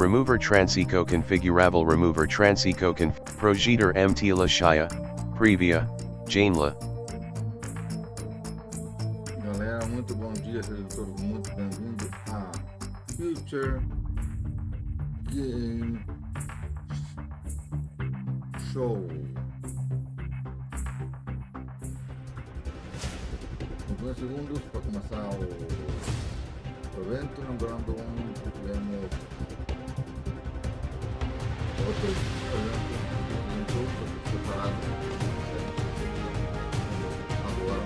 Remover Transico configurable remover Transico Projeter MT Lashaya, Previa, Janela. Galera, muito bom dia, seja todo muito bem-vindo a Future Game Show. Alguns segundos para começar o evento, lembrando que tivemos outros eventos separados agora.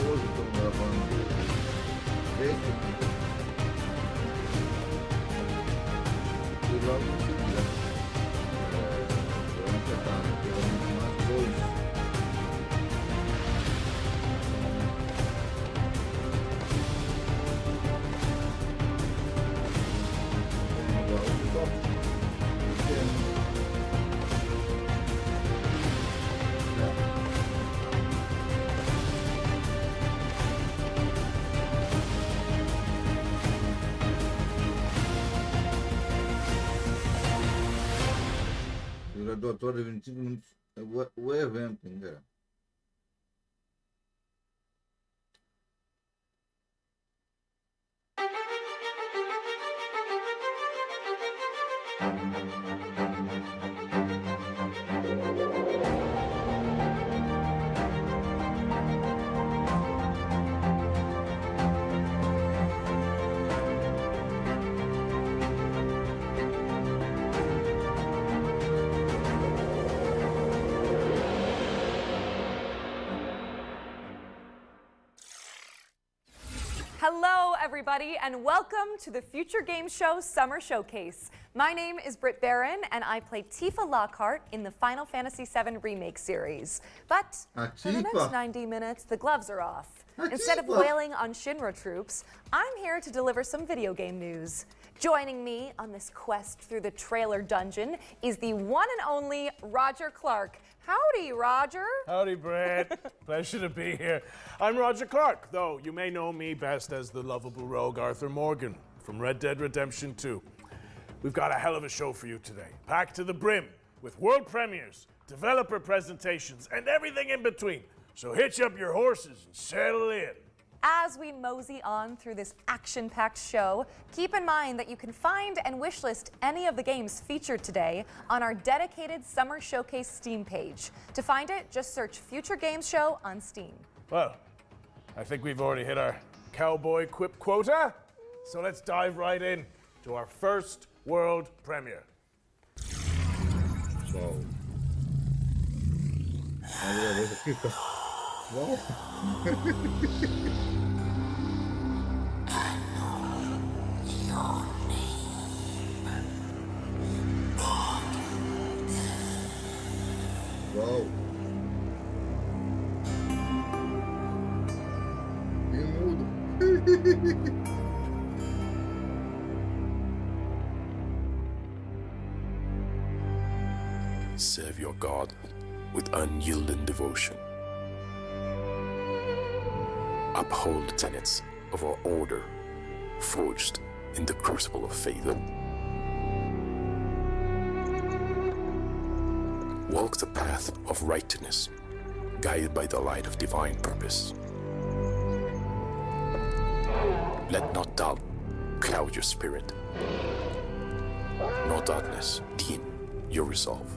Hoje estamos gravando este e logo em seguida durante a tarde teremos mais dois. Doutor de 25 minutos o evento, né? Hello, everybody, and welcome to the Future Game Show Summer Showcase. My name is Britt Barron, and I play Tifa Lockhart in the Final Fantasy VII Remake series. But for the next 90 minutes, the gloves are off. Instead of wailing on Shinra troops, I'm here to deliver some video game news. Joining me on this quest through the trailer dungeon is the one and only Roger Clark. Howdy, Roger. Howdy, Brad. Pleasure to be here. I'm Roger Clark, though you may know me best as the lovable rogue Arthur Morgan from Red Dead Redemption 2. We've got a hell of a show for you today, packed to the brim with world premieres, developer presentations, and everything in between. So hitch up your horses and settle in. As we mosey on through this action-packed show, keep in mind that you can find and wishlist any of the games featured today on our dedicated Summer Showcase Steam page. To find it, just search Future Games Show on Steam. Well, I think we've already hit our cowboy quip quota, so let's dive right in to our first world premiere. So, wow. Wow. Bem mudo. Serve your God with unyielding devotion. Uphold the tenets of our order, forged in the crucible of faith. Walk the path of righteousness, guided by the light of divine purpose. Let not doubt cloud your spirit, nor darkness dim your resolve.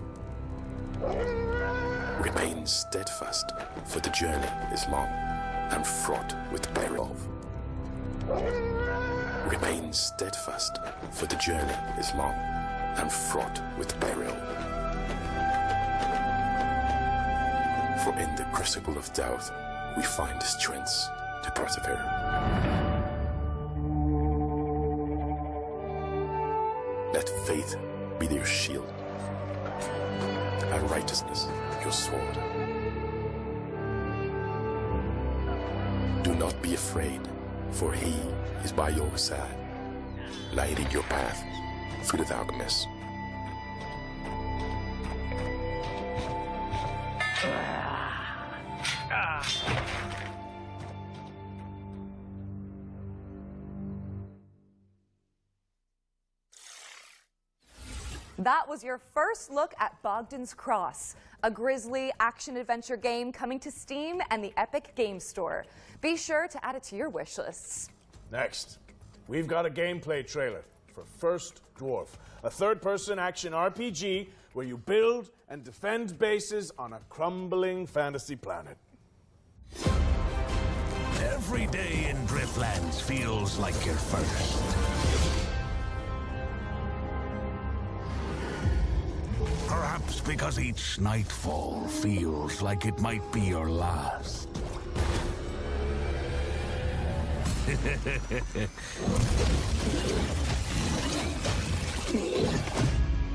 Remain steadfast, for the journey is long and fraught with peril. Remain steadfast, for the journey is long and fraught with peril. For in the crucible of doubt, we find the strength to persevere. Let faith be your shield, and righteousness your sword. Do not be afraid, for he is by your side, lighting your path through the darkness. That was your first look at Bogdan's Cross, a grisly action-adventure game coming to Steam and the Epic Games Store. Be sure to add it to your wish lists. Next, we've got a gameplay trailer for First Dwarf, a third-person action RPG where you build and defend bases on a crumbling fantasy planet. Every day in Driftlands feels like your first. Perhaps because each nightfall feels like it might be your last.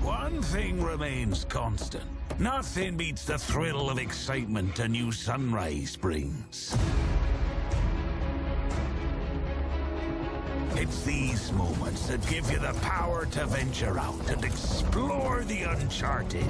One thing remains constant. Nothing beats the thrill of excitement a new sunrise brings. It's these moments that give you the power to venture out and explore the uncharted.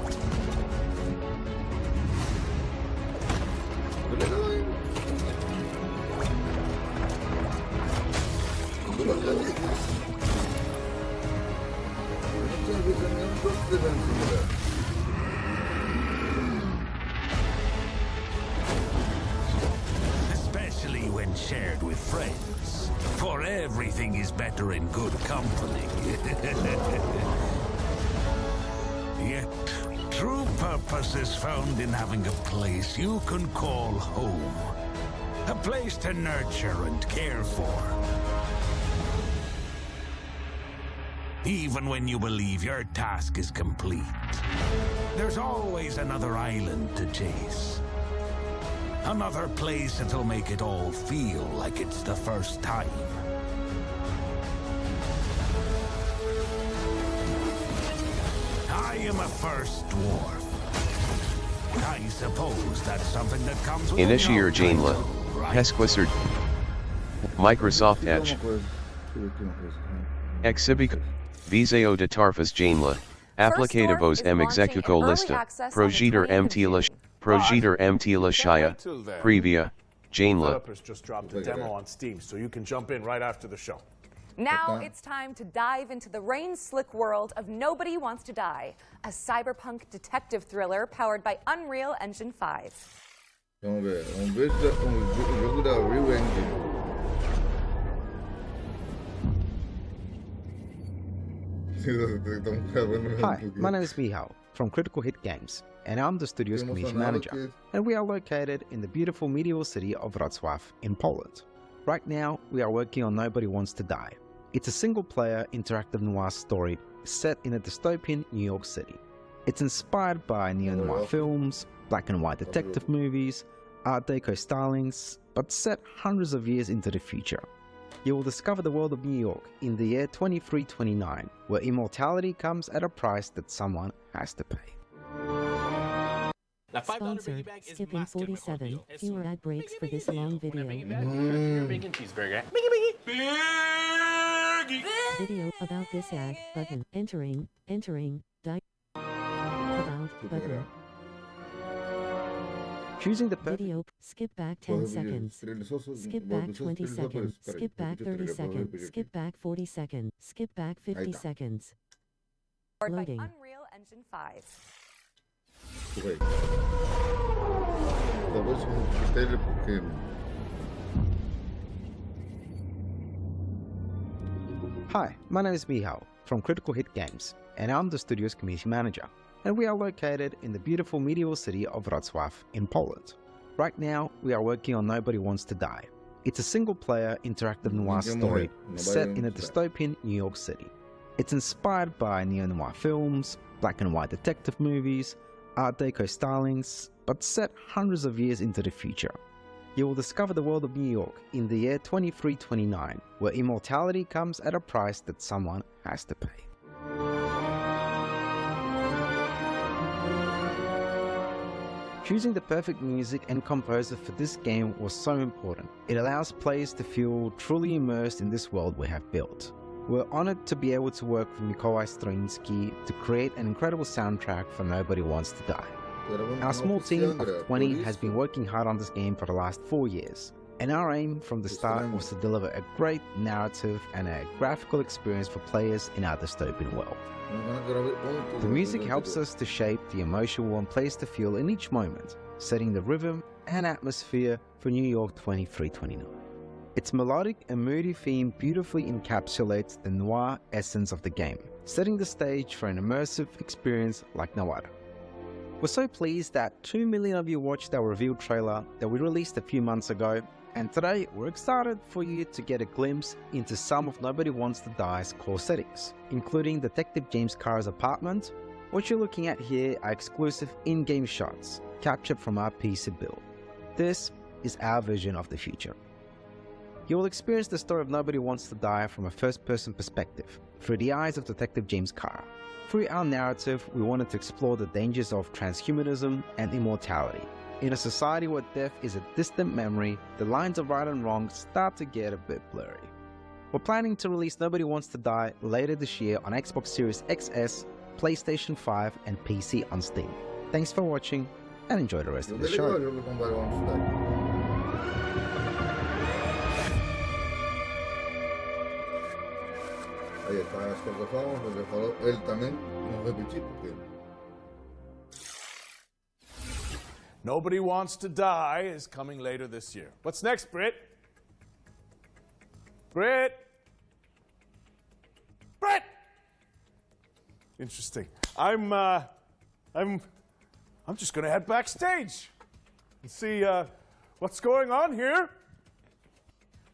Especially when shared with friends. For everything is better in good company. Yet, true purpose is found in having a place you can call home. A place to nurture and care for. Even when you believe your task is complete, there's always another island to chase. Another place that'll make it all feel like it's the first time. I am a first dwarf. I suppose that's something that comes with Initiar no Janela, title, right? Pesquisard, Microsoft Edge, Exhibic, Viseo de Tarfas Janela, Aplicatavos Dwarf M is launching Execuco in early Lista, access on the Progiter 20th M of June. Tila, Progiter M Tila Shia, till then. Previa, Janela. Developers just dropped a demo on Steam, so you can jump in right after the show. Now it's time to dive into the rain-slick world of Nobody Wants to Die, a cyberpunk detective thriller powered by Unreal Engine 5. Vamos ver se já o jogo da Real Engine. Hi, my name is Michał from Critical Hit Games, and I'm the studio's community manager, and we are located in the beautiful medieval city of Wrocław in Poland. Right now, we are working on Nobody Wants to Die. It's a single-player interactive noir story set in a dystopian New York City. It's inspired by neo-noir films, black and white detective movies, Art Deco stylings, but set hundreds of years into the future. You will discover the world of New York in the year 2329, where immortality comes at a price that someone has to pay. Sponsored, skipping 47, fewer ad breaks for this long video. Bacon cheeseburger. Video about this ad, button, entering, die. About, button. Choosing the perfect Video, skip back 10 seconds. Skip back 20 seconds. Skip back 30 seconds. Skip back 40 seconds. Skip back 50 seconds. Powered by Loading. Unreal Engine 5. Wait. Talvez um critério porque Hi, my name is Michał from Critical Hit Games, and I'm the studio's community manager, and we are located in the beautiful medieval city of Wrocław in Poland. Right now, we are working on Nobody Wants to Die. It's a single-player interactive noir story set in a dystopian New York City. It's inspired by neo-noir films, black and white detective movies, Art Deco stylings, but set hundreds of years into the future. You will discover the world of New York in the year 2329, where immortality comes at a price that someone has to pay. Choosing the perfect music and composer for this game was so important. It allows players to feel truly immersed in this world we have built. We're honored to be able to work with Mikołaj Stroiński to create an incredible soundtrack for Nobody Wants to Die. Our small team of 20 has been working hard on this game for the last 4 years. And our aim from the start was to deliver a great narrative and a graphical experience for players in our dystopian world. The music helps us to shape the emotion we want players to feel in each moment, setting the rhythm and atmosphere for New York 2329. Its melodic and moody theme beautifully encapsulates the noir essence of the game, setting the stage for an immersive experience like no other. We're so pleased that 2 million of you watched our reveal trailer that we released a few months ago, and today we're excited for you to get a glimpse into some of Nobody Wants to Die's core settings, including Detective James Carr's apartment. What you're looking at here are exclusive in-game shots captured from our PC build. This is our vision of the future. You will experience the story of Nobody Wants to Die from a first-person perspective, through the eyes of Detective James Carr. Through our narrative, we wanted to explore the dangers of transhumanism and immortality. In a society where death is a distant memory, the lines of right and wrong start to get a bit blurry. We're planning to release Nobody Wants to Die later this year on Xbox Series XS, PlayStation 5 and PC on Steam. Thanks for watching and enjoy the rest of the show. Ahí está las plataformas donde falou él también, no repetir porque Nobody Wants to Die is coming later this year. What's next, Britt? Britt! Britt! Interesting. I'm just gonna head backstage and see what's going on here.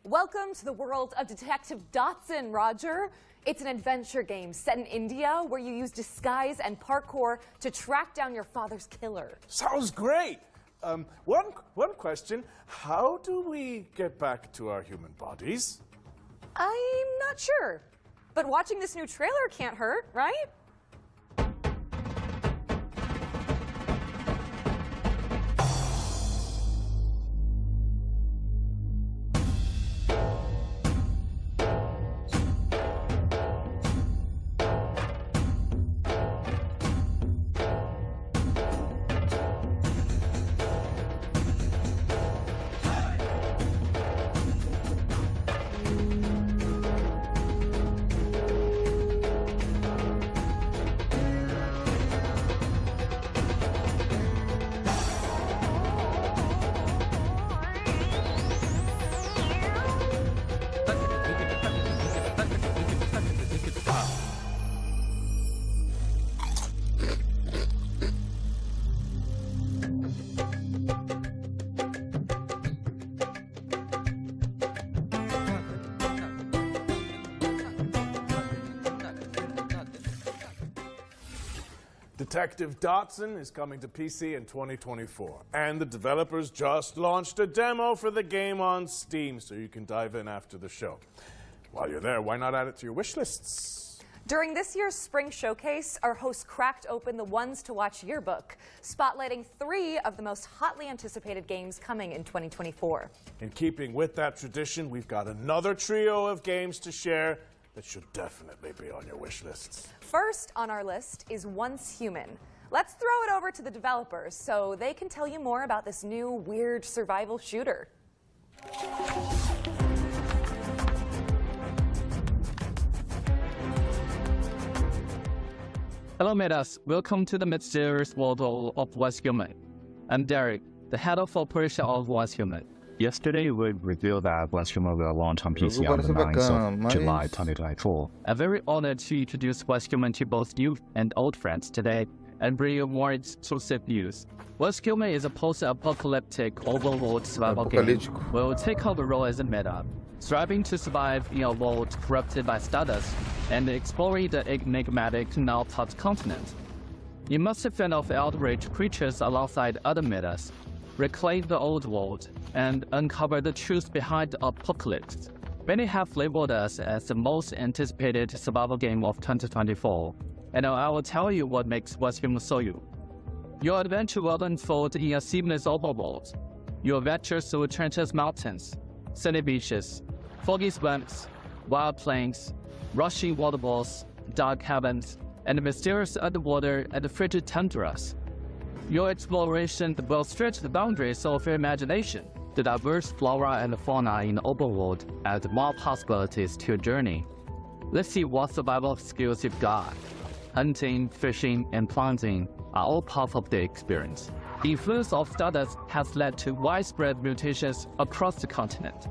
Welcome to the world of Detective Dotson, Roger. It's an adventure game set in India where you use disguise and parkour to track down your father's killer. Sounds great. One question. How do we get back to our human bodies? I'm not sure, but watching this new trailer can't hurt, right? Detective Dotson is coming to PC in 2024, and the developers just launched a demo for the game on Steam, so you can dive in after the show. While you're there, why not add it to your wish lists? During this year's Spring Showcase, our host cracked open the Ones to Watch yearbook, spotlighting 3 of the most hotly anticipated games coming in 2024. In keeping with that tradition, we've got another trio of games to share that should definitely be on your wish lists. First on our list is Once Human. Let's throw it over to the developers so they can tell you more about this new weird survival shooter. Hello, Metas. Welcome to the mysterious world of Once Human. I'm Derek, the head of operation of Once Human. Yesterday, we revealed that Once Human will launch on PC on the 9th of July 2024. I'm very honored to introduce Once Human to both new and old friends today and bring you more exclusive news. Once Human is a post-apocalyptic overworld survival game where we'll take on the role as a meta, striving to survive in a world corrupted by stardust and exploring the enigmatic now-taught continent. You must fend off outraged creatures alongside other metas, reclaim the old world, and uncover the truth behind the apocalypse. Many have labeled us as the most anticipated survival game of 2024, and I will tell you what makes Once Human so you. Your adventure will unfold in a seamless overworld. You'll venture through treacherous mountains, sandy beaches, foggy swamps, wild plains, rushing waterfalls, dark caverns, and mysterious underwater and frigid tundras. Your exploration will stretch the boundaries of your imagination, The diverse flora and fauna in the open world add more possibilities to your journey. Let's see what survival skills you've got. Hunting, fishing, and planting are all part of the experience. The influence of Stardust has led to widespread mutations across the continent.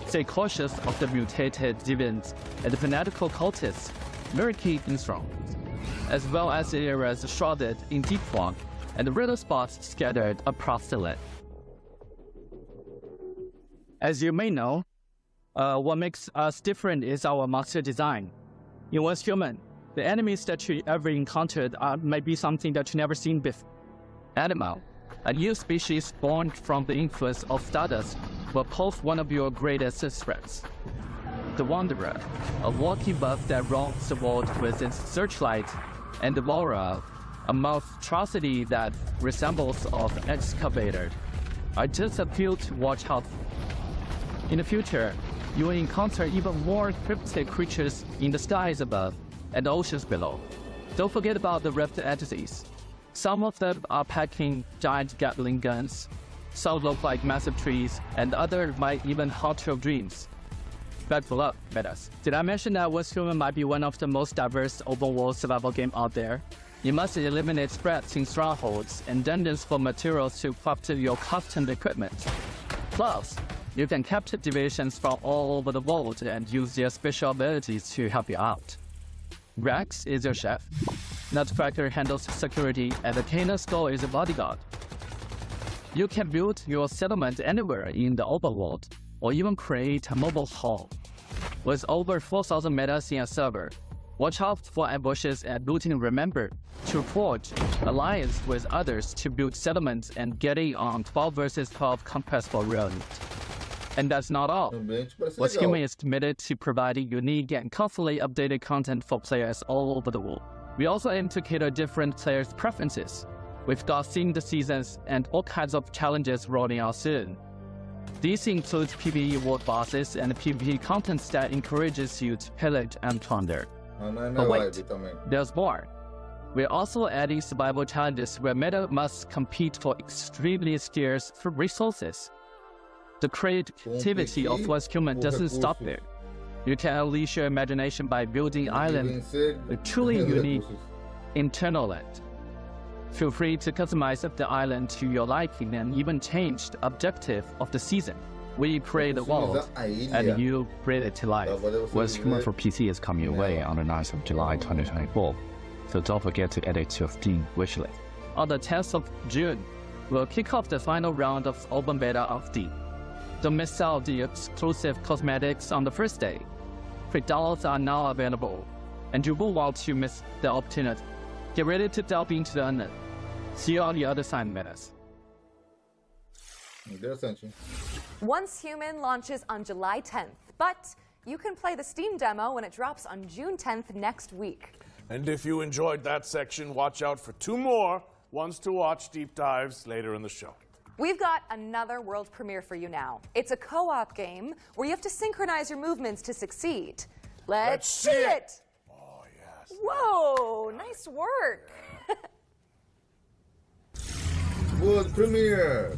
Stay cautious of the mutated deviants and the fanatical cultists lurking in strongholds, as well as areas shrouded in deep fog and riddle spots scattered across the land. As you may know, what makes us different is our monster design. In Once Human, the enemies that you ever encountered might be something that you never seen before. Animal, a new species born from the influence of Stardust, will pose one of your greatest threats. The Wanderer, a walking buff that roams the world with its searchlight, and the Laura, a monstrosity that resembles an excavator, are just a few to watch out for. In the future, you will encounter even more cryptic creatures in the skies above and the oceans below. Don't forget about the rift entities. Some of them are packing giant Gatling guns, some look like massive trees, and others might even haunt your dreams. Bad for luck, Metas. Did I mention that Once Human might be one of the most diverse open-world survival games out there? You must eliminate threats in strongholds and dungeons for materials to craft your custom equipment. Plus, you can capture deviations from all over the world and use their special abilities to help you out. Rex is your chef, Nutcracker handles security, and the Kana Skull is a bodyguard. You can build your settlement anywhere in the open world, or even create a mobile hall. With over 4,000 metas in a server, watch out for ambushes and looting. Remember to forge alliance with others to build settlements and get in on 12 vs 12 compressible round. And that's not all. Once Human is committed to providing unique and constantly updated content for players all over the world. We also aim to cater different players' preferences. We've got themed seasons and all kinds of challenges rolling out soon. These include PvE world bosses and PvP content that encourages you to pillage and plunder. But wait, there's more. We're also adding survival challenges where meta must compete for extremely scarce resources. The creativity of Once Human doesn't stop there. You can unleash your imagination by building islands with truly unique internal land. Feel free to customize the island to your liking and even change the objective of the season. We create the world, and you bring it to life. Once Human for PC is coming your way on the 9th of July 2024, so don't forget to add it to your Steam wishlist. On the 10th of June, we'll kick off the final round of open beta of Steam. Don't miss out the exclusive cosmetics on the first day. Free downloads are now available, and you won't want to miss the opportunity. Get ready to delve into the unknown. See you on the other side, Metas. Once Human launches on July 10th, but you can play the Steam demo when it drops on June 10th next week. And if you enjoyed that section, watch out for 2 more ones to watch deep dives later in the show. We've got another world premiere for you now. It's a co-op game where you have to synchronize your movements to succeed. Let's see it! Oh, yes. Whoa, nice work. World premiere!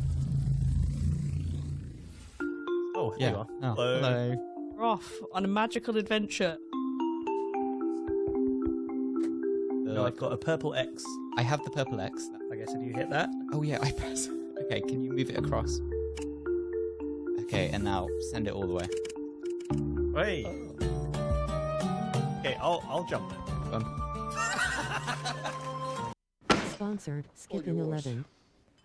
Oh, here you are. Oh, hello. We're off on a magical adventure. I've got a purple X. I have the purple X. I guess if you hit that. Oh yeah, I press. Okay, can you move it across? Okay, and now send it all the way. Wait. Okay, I'll jump then. Sponsored, Skip in 11.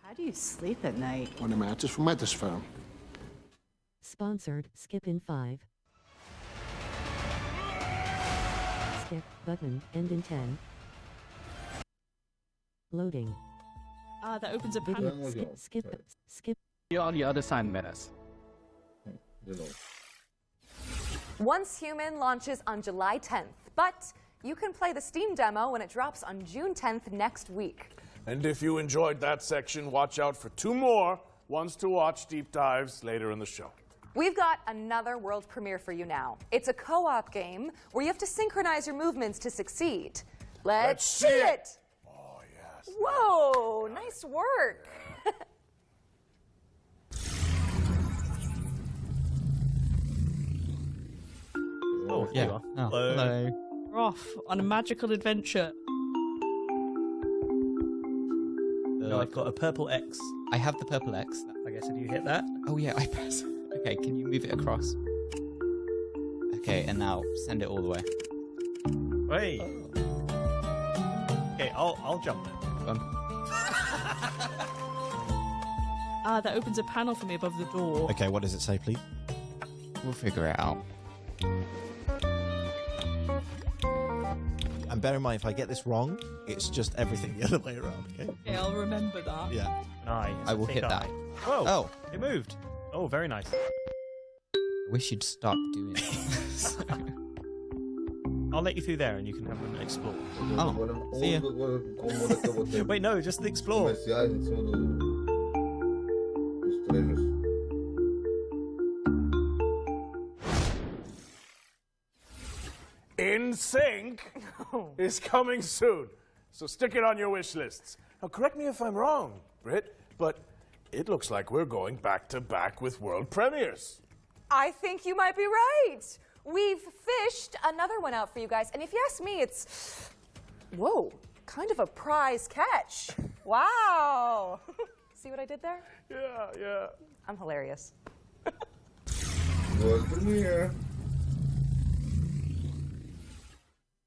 How do you sleep at night? On a mattress from Mattress Firm. Sponsored, Skip in 5. Skip, button, end in 10. Loading. Ah, that opens a Video, panel. skip. See you on the other side, Metas. Once Human launches on July 10th, but you can play the Steam demo when it drops on June 10th next week. And if you enjoyed that section, watch out for 2 more ones to watch deep dives later in the show. We've got another world premiere for you now. It's a co-op game where you have to synchronize your movements to succeed. Let's see it! Oh, yes. Whoa, nice work. Oh, Yeah. you are. Oh, hello. We're off on a magical adventure. No, I've got a purple X. I have the purple X. I guess if you hit that. Oh yeah, I press. Okay, can you move it across? Okay, and now send it all the way. Hey. Okay, I'll jump then. That opens a panel for me above the door. Okay, what does it say, please? We'll figure it out. And bear in mind, if I get this wrong, it's just everything the other way around, okay? Okay, I'll remember that. Yeah. Nice. I will hit that. Oh, Oh. it moved. Oh, very nice. I wish you'd stop doing it. I'll let you through there and you can have an explore. Oh, see ya. Wait, no, just the explore. In Sync is coming soon, so stick it on your wish lists. Now, correct me if I'm wrong, Britt, but it looks like we're going back to back with world premieres. I think you might be right. We've fished another one out for you guys, and if you ask me, it's, whoa, kind of a prize catch. Wow. See what I did there? Yeah. I'm hilarious. World premiere.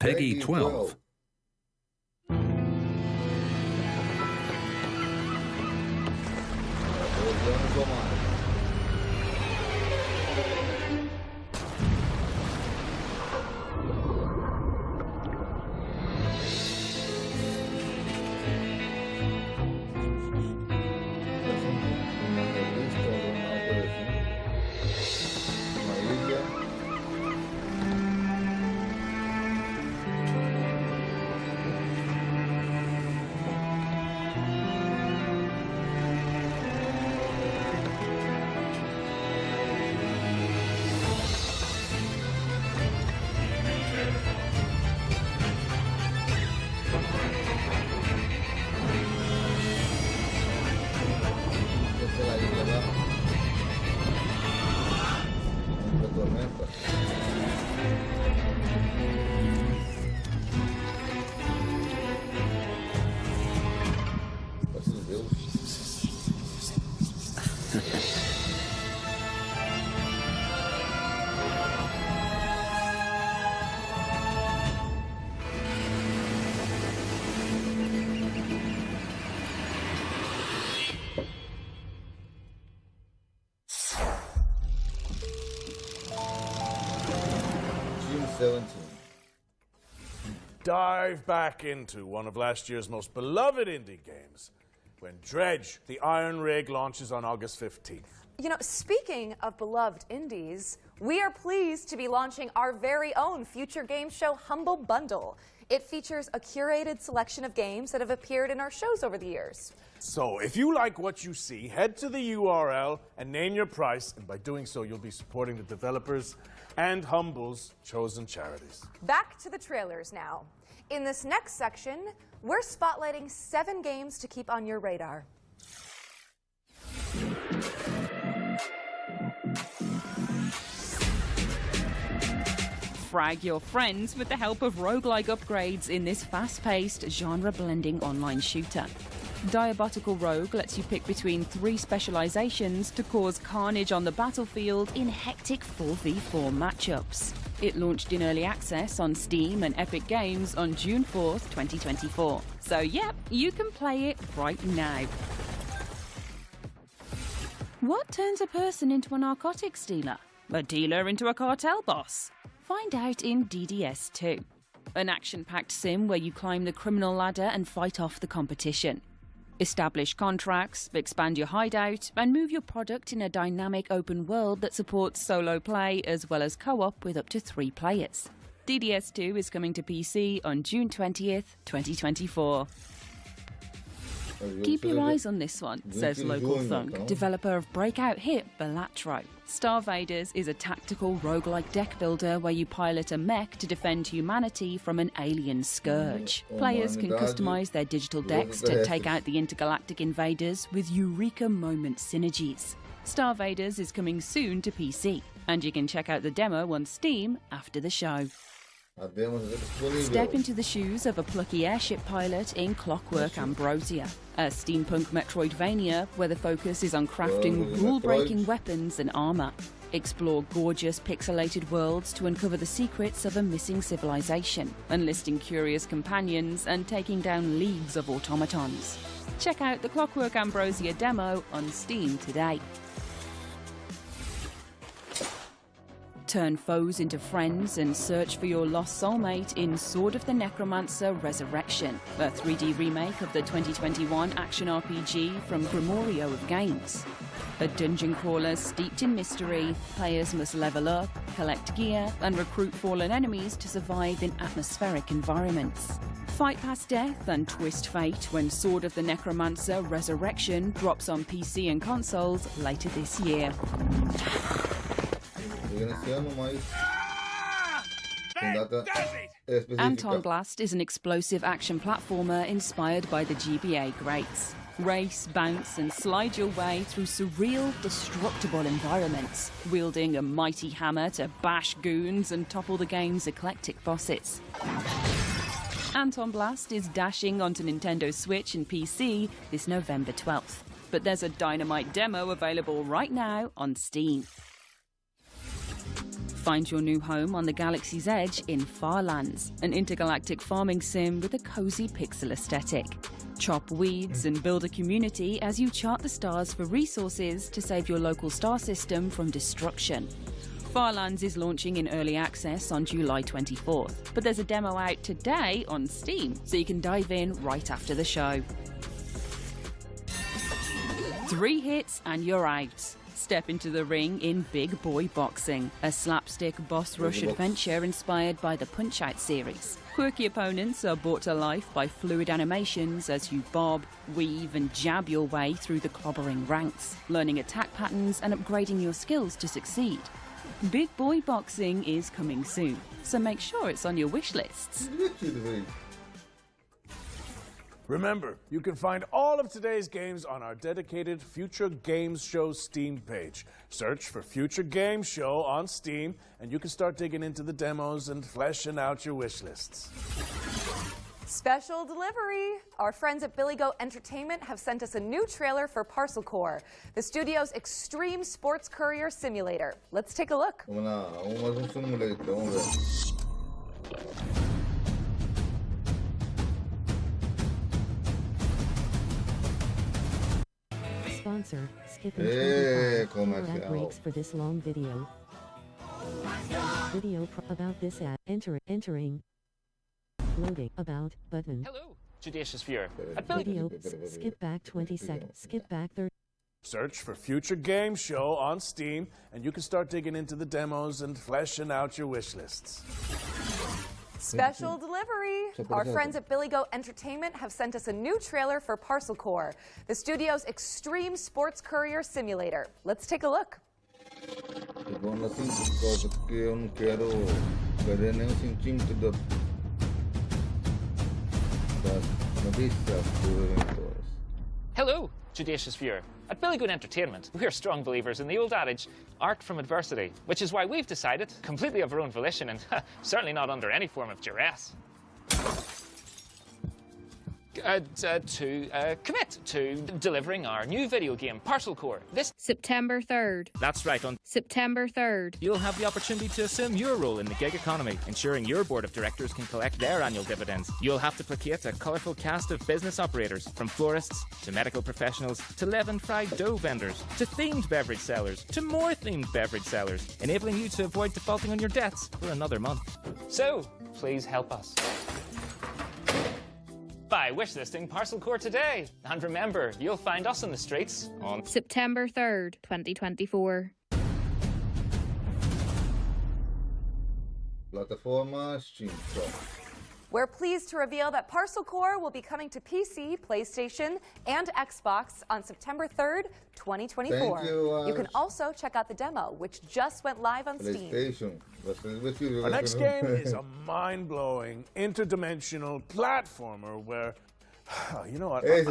Peggy 12. June 17. Dive back into one of last year's most beloved indie games when Dredge, the Iron Rig, launches on August 15th. You know, speaking of beloved indies, we are pleased to be launching our very own future game show, Humble Bundle. It features a curated selection of games that have appeared in our shows over the years. So, if you like what you see, head to the URL and name your price, and by doing so, you'll be supporting the developers and Humble's chosen charities. Back to the trailers now. In this next section, we're spotlighting 7 games to keep on your radar. Frag your friends with the help of roguelike upgrades in this fast-paced, genre-blending online shooter. Diabotical Rogue lets you pick between 3 specializations to cause carnage on the battlefield in hectic 4v4 matchups. It launched in early access on Steam and Epic Games on June 4th, 2024. So yep, you can play it right now. What turns a person into a narcotics dealer? A dealer into a cartel boss? Find out in DDS 2, an action-packed sim where you climb the criminal ladder and fight off the competition. Establish contracts, expand your hideout, and move your product in a dynamic open world that supports solo play as well as co-op with up to 3 players. DDS 2 is coming to PC on June 20th, 2024. Keep your eyes on this one, says Local Thunk, developer of breakout hit Balatro. Star Vaders is a tactical roguelike deck builder where you pilot a mech to defend humanity from an alien scourge. Players can customize their digital decks to take out the intergalactic invaders with Eureka Moment synergies. Star Vaders is coming soon to PC. And you can check out the demo on Steam after the show. A demo está disponível. Step into the shoes of a plucky airship pilot in Clockwork Ambrosia, a steampunk Metroidvania where the focus is on crafting rule-breaking weapons and armour. Explore gorgeous pixelated worlds to uncover the secrets of a missing civilization, enlisting curious companions and taking down leagues of automatons. Check out the Clockwork Ambrosia demo on Steam today. Turn foes into friends and search for your lost soulmate in Sword of the Necromancer Resurrection, a 3D remake of the 2021 action RPG from Grimorio of Games. A dungeon crawler steeped in mystery, players must level up, collect gear, and recruit fallen enemies to survive in atmospheric environments. Fight past death and twist fate when Sword of the Necromancer Resurrection drops on PC and consoles later this year. Anton Blast is an explosive action platformer inspired by the GBA greats. Race, bounce and slide your way through surreal, destructible environments, wielding a mighty hammer to bash goons and topple the game's eclectic bosses. Anton Blast is dashing onto Nintendo Switch and PC this November 12th, but there's a dynamite demo available right now on Steam. Find your new home on the galaxy's edge in Farlands, an intergalactic farming sim with a cozy pixel aesthetic. Chop weeds and build a community as you chart the stars for resources to save your local star system from destruction. Farlands is launching in early access on July 24th, but there's a demo out today on Steam, so you can dive in right after the show. 3 hits and you're out. Step into the ring in Big Boy Boxing, a slapstick boss rush adventure inspired by the Punch-Out series. Quirky opponents are brought to life by fluid animations as you bob, weave and jab your way through the clobbering ranks, learning attack patterns and upgrading your skills to succeed. Big Boy Boxing is coming soon, so make sure it's on your wish lists. Remember, you can find all of today's games on our dedicated Future Games Show Steam page. Search for Future Games Show on Steam, and you can start digging into the demos and fleshing out your wish lists. Special delivery! Our friends at Billy Goat Entertainment have sent us a new trailer for Parcel Core, the studio's extreme sports courier simulator. Let's take a look. Sponsor, skip and 25 ad breaks for this long video. Video about this ad. Entering. Loading. About. Button. Hello, Judacious viewer. Video. Skip back 20 seconds. Skip back 30. Search for Future Games Show on Steam, and you can start digging into the demos and fleshing out your wish lists. Special delivery! Our friends at Billy Goat Entertainment have sent us a new trailer for Parcel Core, the studio's extreme sports courier simulator. Let's take a look. Hello, Judacious viewer. At Billy Goat Entertainment, we're strong believers in the old adage, art from adversity, which is why we've decided, completely of our own volition and certainly not under any form of duress, to commit to delivering our new video game, Parcel Core, this September 3rd. That's right, on September 3rd. You'll have the opportunity to assume your role in the gig economy, ensuring your board of directors can collect their annual dividends. You'll have to placate a colourful cast of business operators, from florists to medical professionals to leavened fried dough vendors to themed beverage sellers to more themed beverage sellers, enabling you to avoid defaulting on your debts for another month. So, please help us by wishlisting Parcel Core today. And remember, you'll find us on the streets on September 3rd, 2024. Plataforma Steam. We're pleased to reveal that Parcel Core will be coming to PC, PlayStation, and Xbox on September 3rd, 2024. Thank you, You can also check out the demo, which just went live on Steam. PlayStation. Our next game is a mind-blowing, interdimensional platformer where, you know what, I'm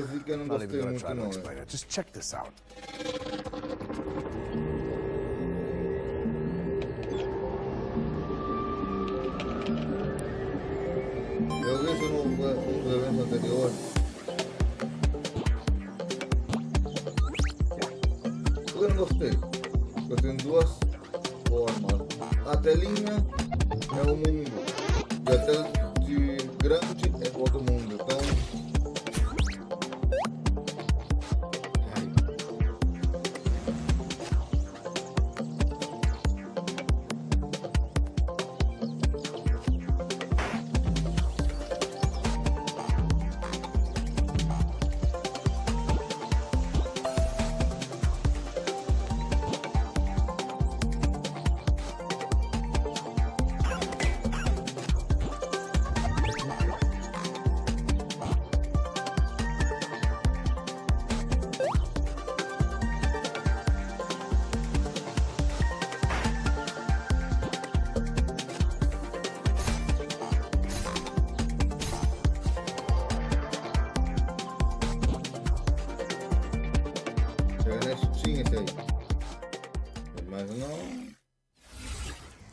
not even going to try to explain it. Just check this out. dos eventos anteriores. Eu não gostei. Eu tenho duas formas. A telinha é o mundo. E a tela de grande é outro mundo. Então.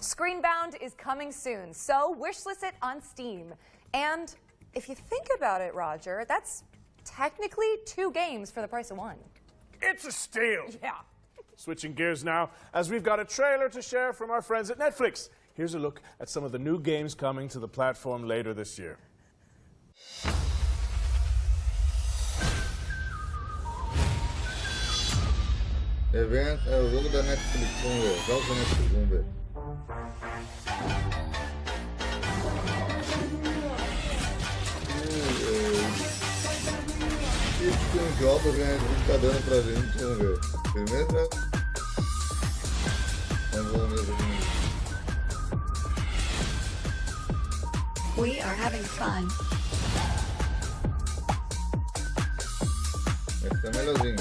Screenbound is coming soon, so wishlist it on Steam. And if you think about it, Roger, that's technically 2 games for the price of 1. It's a steal! Yeah. Switching gears now, as we've got a trailer to share from our friends at Netflix. Here's a look at some of the new games coming to the platform later this year. Evento é o jogo da Netflix, vamos ver. Jogos da Netflix, vamos ver. Isso tem jogos que a gente tá dando pra gente, vamos ver. Primeiro, vamos ver. We are having fun. Esse é melhorzinho.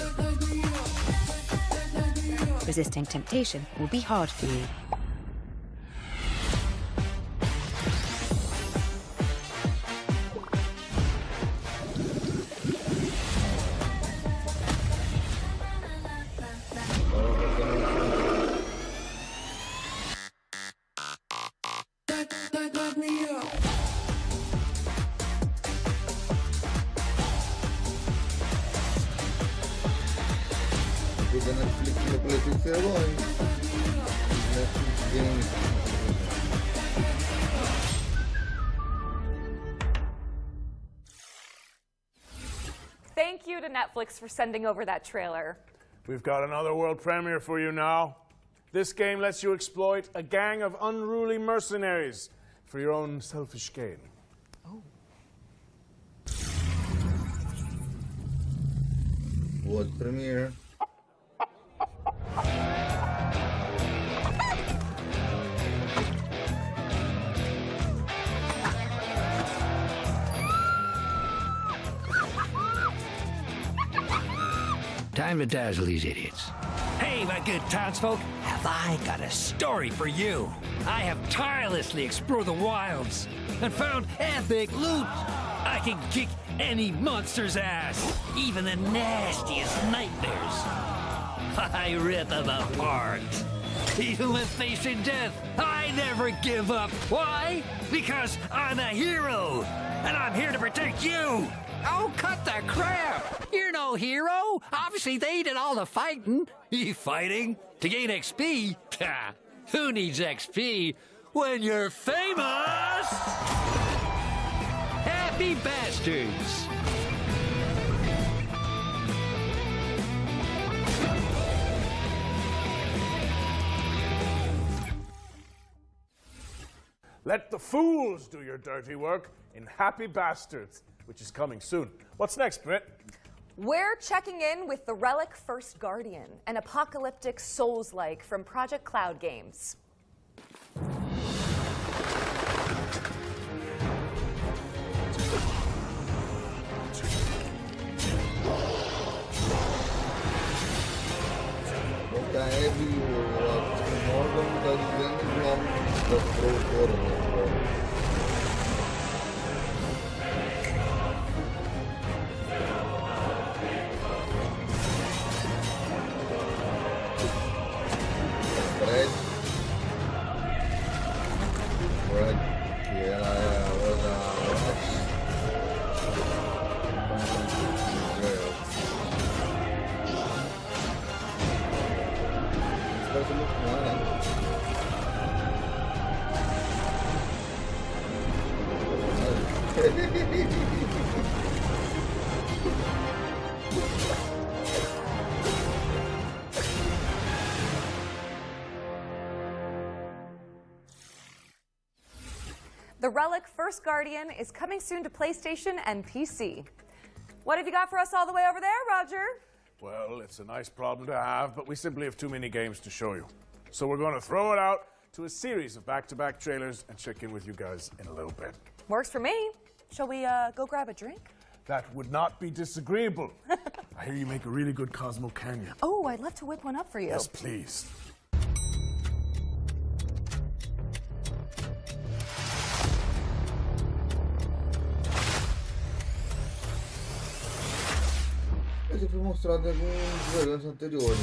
Resisting temptation will be hard for you. Da Netflix no PlayStation é bom, hein? Netflix Games. Thank you to Netflix for sending over that trailer. We've got another world premiere for you now. This game lets you exploit a gang of unruly mercenaries for your own selfish gain. World premiere. Time to dazzle these idiots. Hey, my good townsfolk, have I got a story for you? I have tirelessly explored the wilds and found epic loot. I can kick any monster's ass, even the nastiest nightmares. I rip them apart. Even when facing death, I never give up. Why? Because I'm a hero, and I'm here to protect you. Oh, cut the crap! You're no hero. Obviously, they did all the fighting. You fighting? To gain XP? Ha! Who needs XP when you're famous? Happy bastards! Let the fools do your dirty work in Happy Bastards, which is coming soon. What's next, Britt? We're checking in with the Relic First Guardian, an apocalyptic Souls-like from Project Cloud Games. The Relic First Guardian is coming soon to PlayStation and PC. What have you got for us all the way over there, Roger? Well, it's a nice problem to have, but we simply have too many games to show you. So we're going to throw it out to a series of back-to-back trailers and check in with you guys in a little bit. Works for me. Shall we go grab a drink? That would not be disagreeable. I hear you make a really good Cosmo Canyon. Oh, I'd love to whip one up for you. Yes, please. Esse foi mostrado em alguns verões anteriores.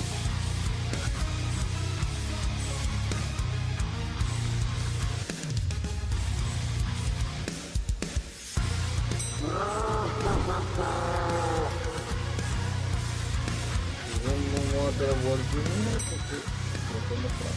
Vamos não até agora primeiro porque vou mostrar.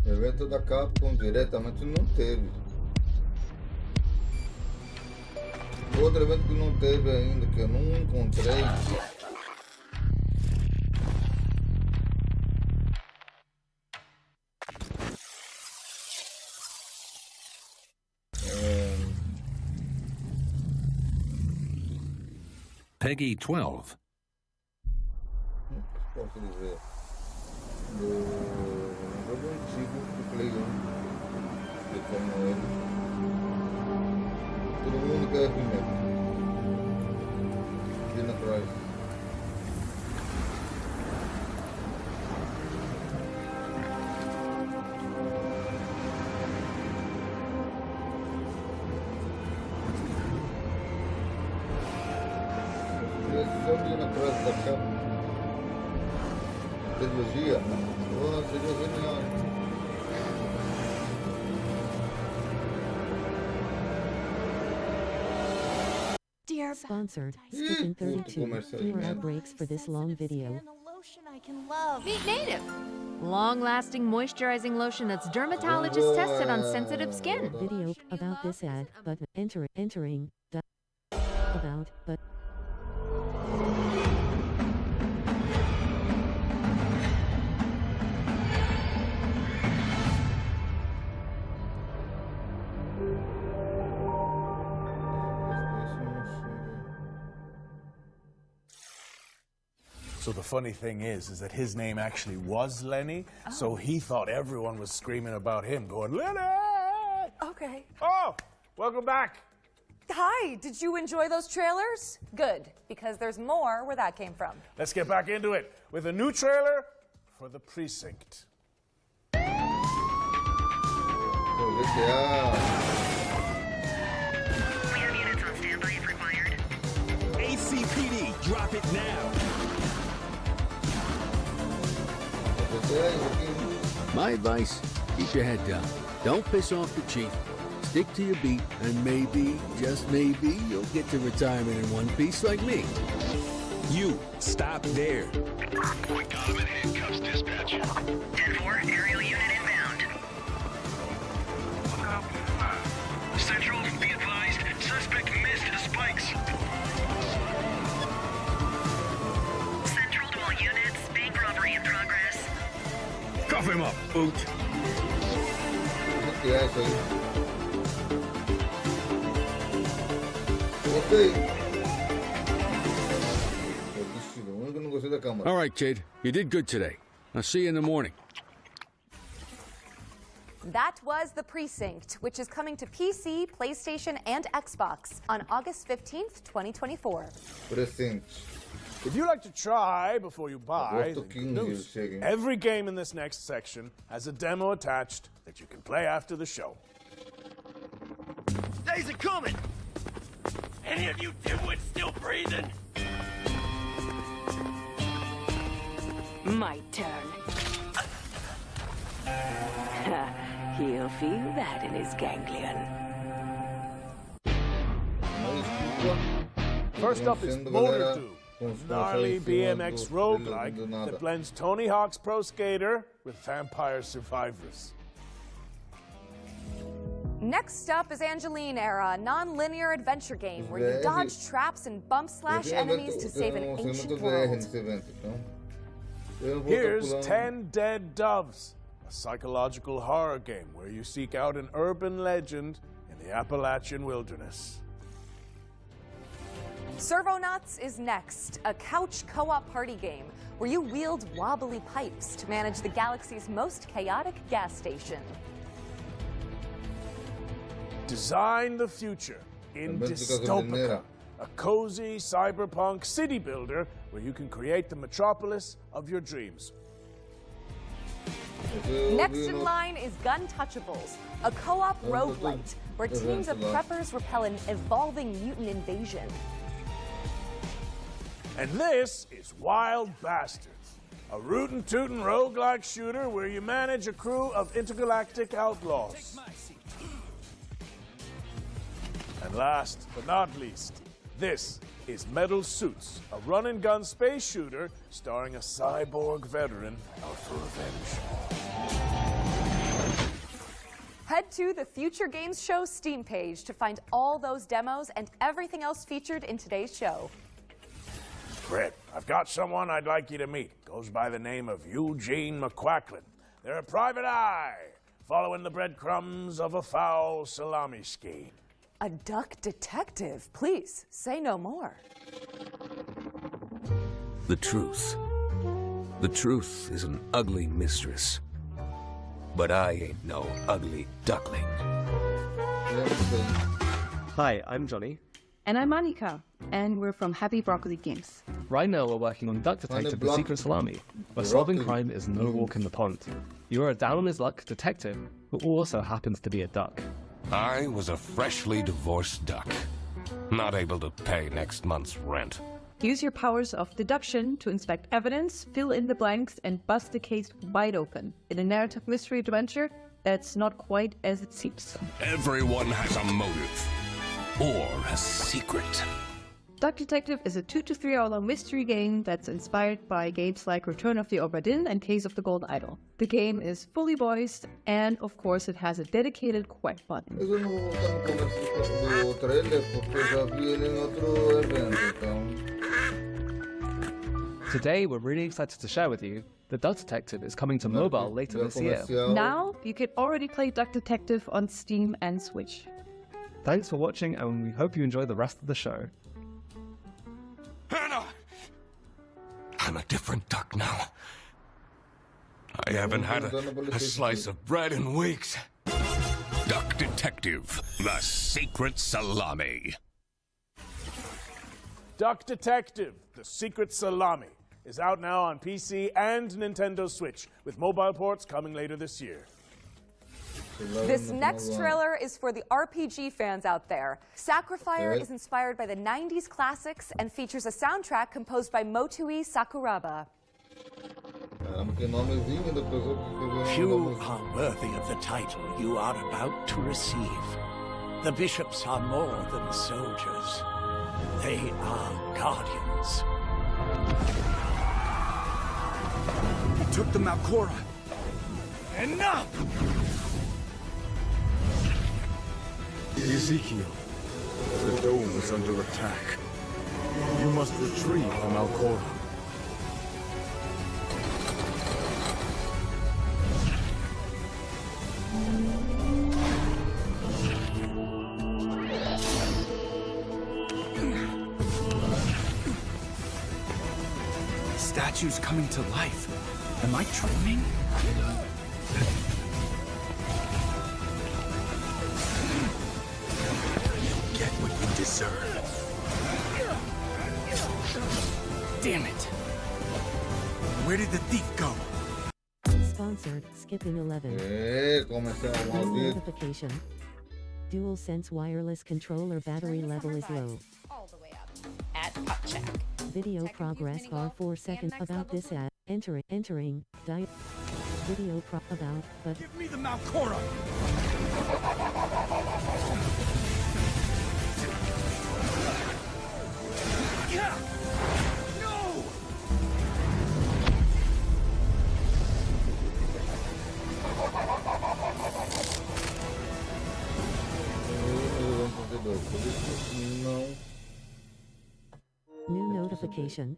O evento da Capcom diretamente não teve. Outro evento que não teve ainda, que eu não encontrei. Peggy 12. Posso dizer? Do jogo antigo do Play 1. De como ele. Todo mundo quer remake. Dina Price. Dina Price da Capcom. Trilogia. Oh, seria genial. Sponsored. Skipping 32. Fewer outbreaks for this long video. Meet Native. Long-lasting moisturizing lotion that's dermatologist tested on sensitive skin. Video about this ad, but entering the about, but So the funny thing is that his name actually was Lenny, so he thought everyone was screaming about him, going, Lenny! Okay. Oh, welcome back. Hi, did you enjoy those trailers? Good, because there's more where that came from. Let's get back into it with a new trailer for The Precinct. ACPD, drop it now. My advice, keep your head down. Don't piss off the chief. Stick to your beat, and maybe, just maybe, you'll get to retirement in one piece like me. You, stop there. We got him in handcuffs, dispatch. 10-4, aerial unit inbound. Central, be advised, suspect missed the spikes. Central to all units, bank robbery in progress. Cuff him up, boot. All right, kid. You did good today. I'll see you in the morning. That was The Precinct, which is coming to PC, PlayStation, and Xbox on August 15th, 2024. Precinct. If you like to try before you buy, then good news. Every game in this next section has a demo attached that you can play after the show. days are coming! Any of you dimwits still breathing? My turn. He'll feel that in his ganglion. First up is Motor 2, a gnarly BMX roguelike that blends Tony Hawk's Pro Skater with Vampire Survivors. Next up is Angeline Era, a non-linear adventure game where you dodge traps and bump slash enemies to save an ancient world. Here's 10 Dead Doves, a psychological horror game where you seek out an urban legend in the Appalachian wilderness. Servonauts is next, a couch co-op party game where you wield wobbly pipes to manage the galaxy's most chaotic gas station. Design the future in Dystopica, a cozy cyberpunk city builder where you can create the metropolis of your dreams. Next in line is Guntouchables, a co-op roguelite where teams of preppers repel an evolving mutant invasion. And this is Wild Bastards, a rootin' tootin' roguelike shooter where you manage a crew of intergalactic outlaws. And last but not least, this is Metal Suits, a run-and-gun space shooter starring a cyborg veteran out for revenge. Head to the Future Games Show Steam page to find all those demos and everything else featured in today's show. Brett, I've got someone I'd like you to meet. Goes by the name of Eugene McQuacklin. They're a private eye, following the breadcrumbs of a foul salami scheme. A duck detective? Please, say no more. The truth. The truth is an ugly mistress. But I ain't no ugly duckling. Hi, I'm Johnny. And I'm Annika, and we're from Happy Broccoli Games. Right now we're working on Duck Detective The Secret Salami, where solving crime is no walk in the pond. You are a down-on-his-luck detective who also happens to be a duck. I was a freshly divorced duck, not able to pay next month's rent. Use your powers of deduction to inspect evidence, fill in the blanks, and bust the case wide open in a narrative mystery adventure that's not quite as it seems. Everyone has a motive, or a secret. Duck Detective is a 2 to 3 hour long mystery game that's inspired by games like Return of the Obra Dinn and Case of the Gold Idol. The game is fully voiced, and of course it has a dedicated quiet button. Today we're really excited to share with you that Duck Detective is coming to mobile later this year. Now you can already play Duck Detective on Steam and Switch. Thanks for watching, and we hope you enjoy the rest of the show. Hannah! I'm a different duck now. I haven't had a slice of bread in weeks. Duck Detective, The Secret Salami. Duck Detective, The Secret Salami, is out now on PC and Nintendo Switch, with mobile ports coming later this year. This next trailer is for the RPG fans out there. Sacrifier is inspired by the 90s classics and features a soundtrack composed by Motoi Sakuraba. Few are worthy of the title you are about to receive. The bishops are more than soldiers. They are guardians. He took the Malcora. Enough! Ezekiel, the dome is under attack. You must retrieve the Malcora. Statues coming to life. Am I dreaming? Get what you deserve. Damn it! Where did the thief go? Sponsored, skipping 11. Notification. DualSense wireless controller battery level is low. All the way up at Puck Check. Video progress are 4 seconds. About this ad. Entering. Video about, but. Give me the Malcora! Yeah! No! New notification.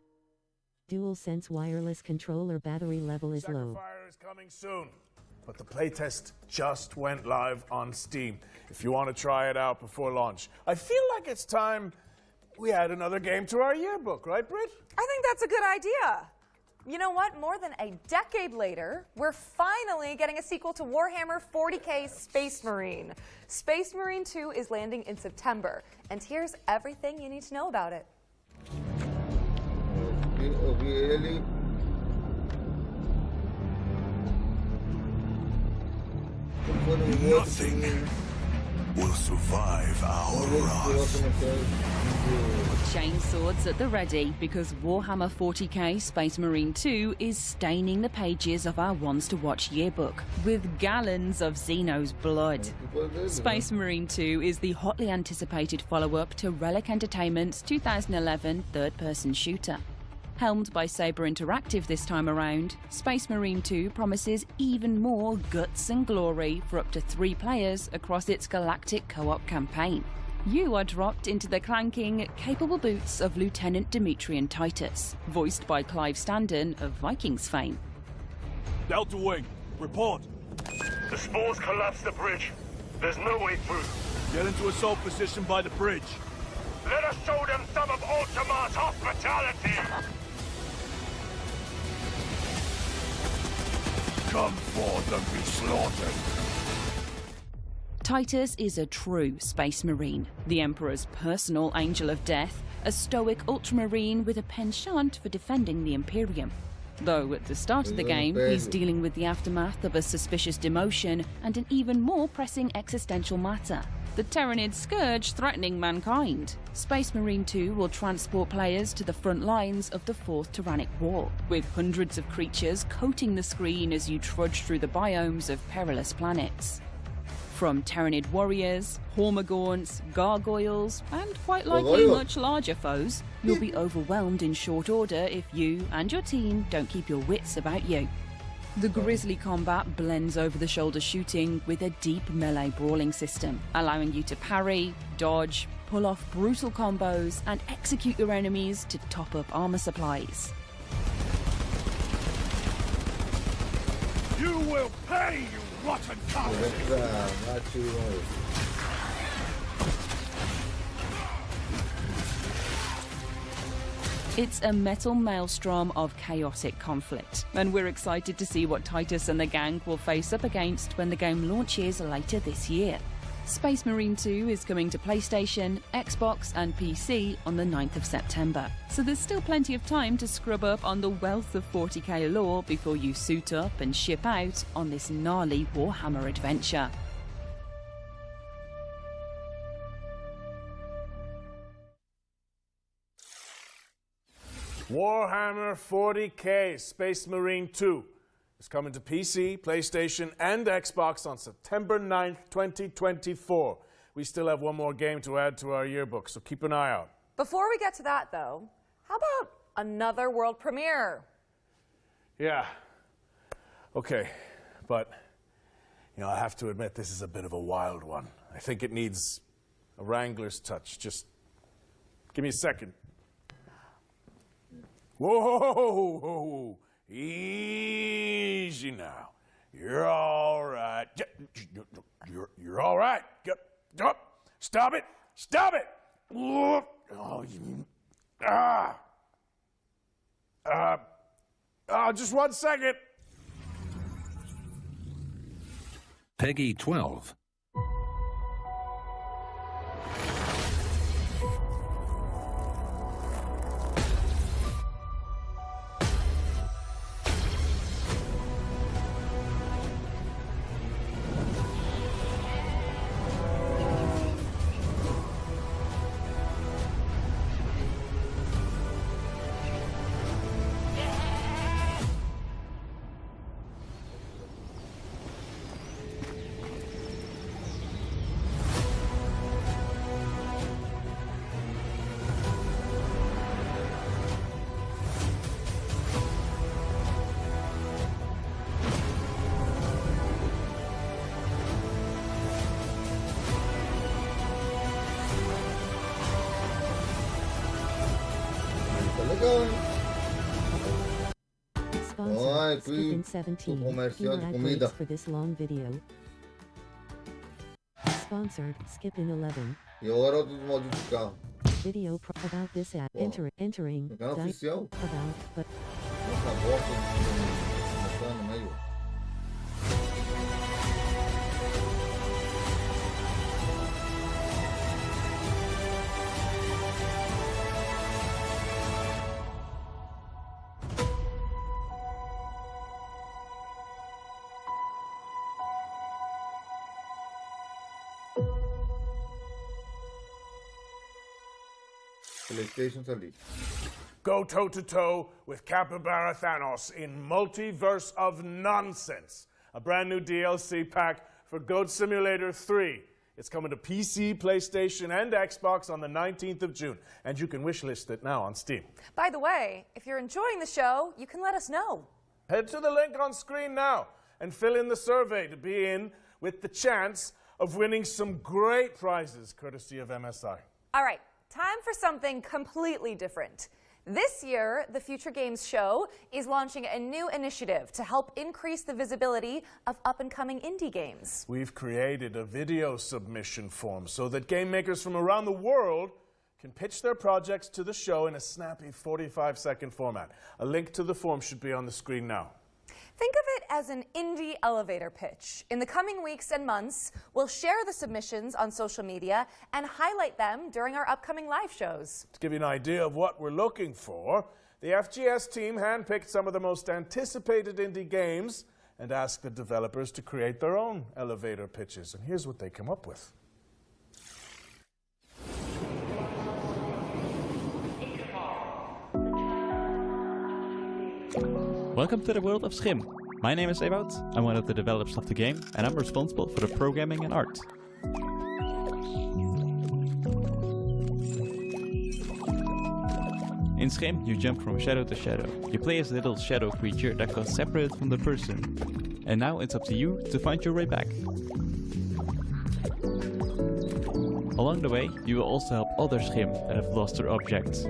DualSense wireless controller battery level is low. Fire is coming soon, but the playtest just went live on Steam. If you want to try it out before launch, I feel like it's time we add another game to our yearbook, right, Britt? I think that's a good idea. You know what? More than a decade later, we're finally getting a sequel to Warhammer 40k Space Marine. Space Marine 2 is landing in September, and here's everything you need to know about it. Really? Nothing will survive our wrath. Chainswords at the ready, because Warhammer 40k Space Marine 2 is staining the pages of our Ones to Watch yearbook with gallons of Xeno's blood. Space Marine 2 is the hotly anticipated follow-up to Relic Entertainment's 2011 third-person shooter. Helmed by Saber Interactive this time around, Space Marine 2 promises even more guts and glory for up to 3 players across its galactic co-op campaign. You are dropped into the clanking, capable boots of Lieutenant Demetrian Titus, voiced by Clive Standen of Vikings fame. Delta Wing, report. The spores collapsed the bridge. There's no way through. Get into assault position by the bridge. Let us show them some of Ultima's hospitality! Come forth and be slaughtered. Titus is a true Space Marine, the Emperor's personal angel of death, a stoic ultramarine with a penchant for defending the Imperium. Though at the start of the game, he's dealing with the aftermath of a suspicious demotion and an even more pressing existential matter: the Tyranid Scourge threatening mankind. Space Marine 2 will transport players to the front lines of the Fourth Tyrannic War, with hundreds of creatures coating the screen as you trudge through the biomes of perilous planets. From Tyranid warriors, Hormagaunts, gargoyles, and quite likely much larger foes, you'll be overwhelmed in short order if you and your team don't keep your wits about you. The grisly combat blends over-the-shoulder shooting with a deep melee brawling system, allowing you to parry, dodge, pull off brutal combos, and execute your enemies to top up armor supplies. You will pay, you rotten cowards! It's a metal maelstrom of chaotic conflict, and we're excited to see what Titus and the gang will face up against when the game launches later this year. Space Marine 2 is coming to PlayStation, Xbox and PC on the 9th of September, so there's still plenty of time to scrub up on the wealth of 40k lore before you suit up and ship out on this gnarly Warhammer adventure. Warhammer 40k Space Marine 2 is coming to PC, PlayStation, and Xbox on September 9th, 2024. We still have one more game to add to our yearbook, so keep an eye out. Before we get to that, though, how about another world premiere? Yeah. Okay, but, I have to admit this is a bit of a wild one. I think it needs a Wrangler's touch. Just give me a second. Whoa! Easy now. You're all right. You're all right. Get up. Stop it. Stop it. Oh, just 1 second. Peggy 12. acaban. Sponsored, Skippin 17. comercial de Fewer ad comida. breaks for this long video. Sponsored, Skippin 11. E agora outros modos de carro. Video about this ad. Entering. Canal oficial. About, but Essa bosta de no meio. PlayStation tá ali. Go toe-to-toe with Capybara Thanos in Multiverse of Nonsense, a brand new DLC pack for Goat Simulator 3. It's coming to PC, PlayStation, and Xbox on the 19th of June, and you can wishlist it now on Steam. By the way, if you're enjoying the show, you can let us know. Head to the link on screen now and fill in the survey to be in with the chance of winning some great prizes courtesy of MSI. All right, time for something completely different. This year, the Future Games Show is launching a new initiative to help increase the visibility of up-and-coming indie games. We've created a video submission form so that game makers from around the world can pitch their projects to the show in a snappy 45-second format. A link to the form should be on the screen now. Think of it as an indie elevator pitch. In the coming weeks and months, we'll share the submissions on social media and highlight them during our upcoming live shows. To give you an idea of what we're looking for, the FGS team handpicked some of the most anticipated indie games and asked the developers to create their own elevator pitches. And here's what they came up with. Welcome to the world of Schim. My name is Ewout, I'm one of the developers of the game, and I'm responsible for the programming and art. In Schim, you jump from shadow to shadow. You play as a little shadow creature that got separated from the person. And now it's up to you to find your way back. Along the way, you will also help other Schim that have lost their objects.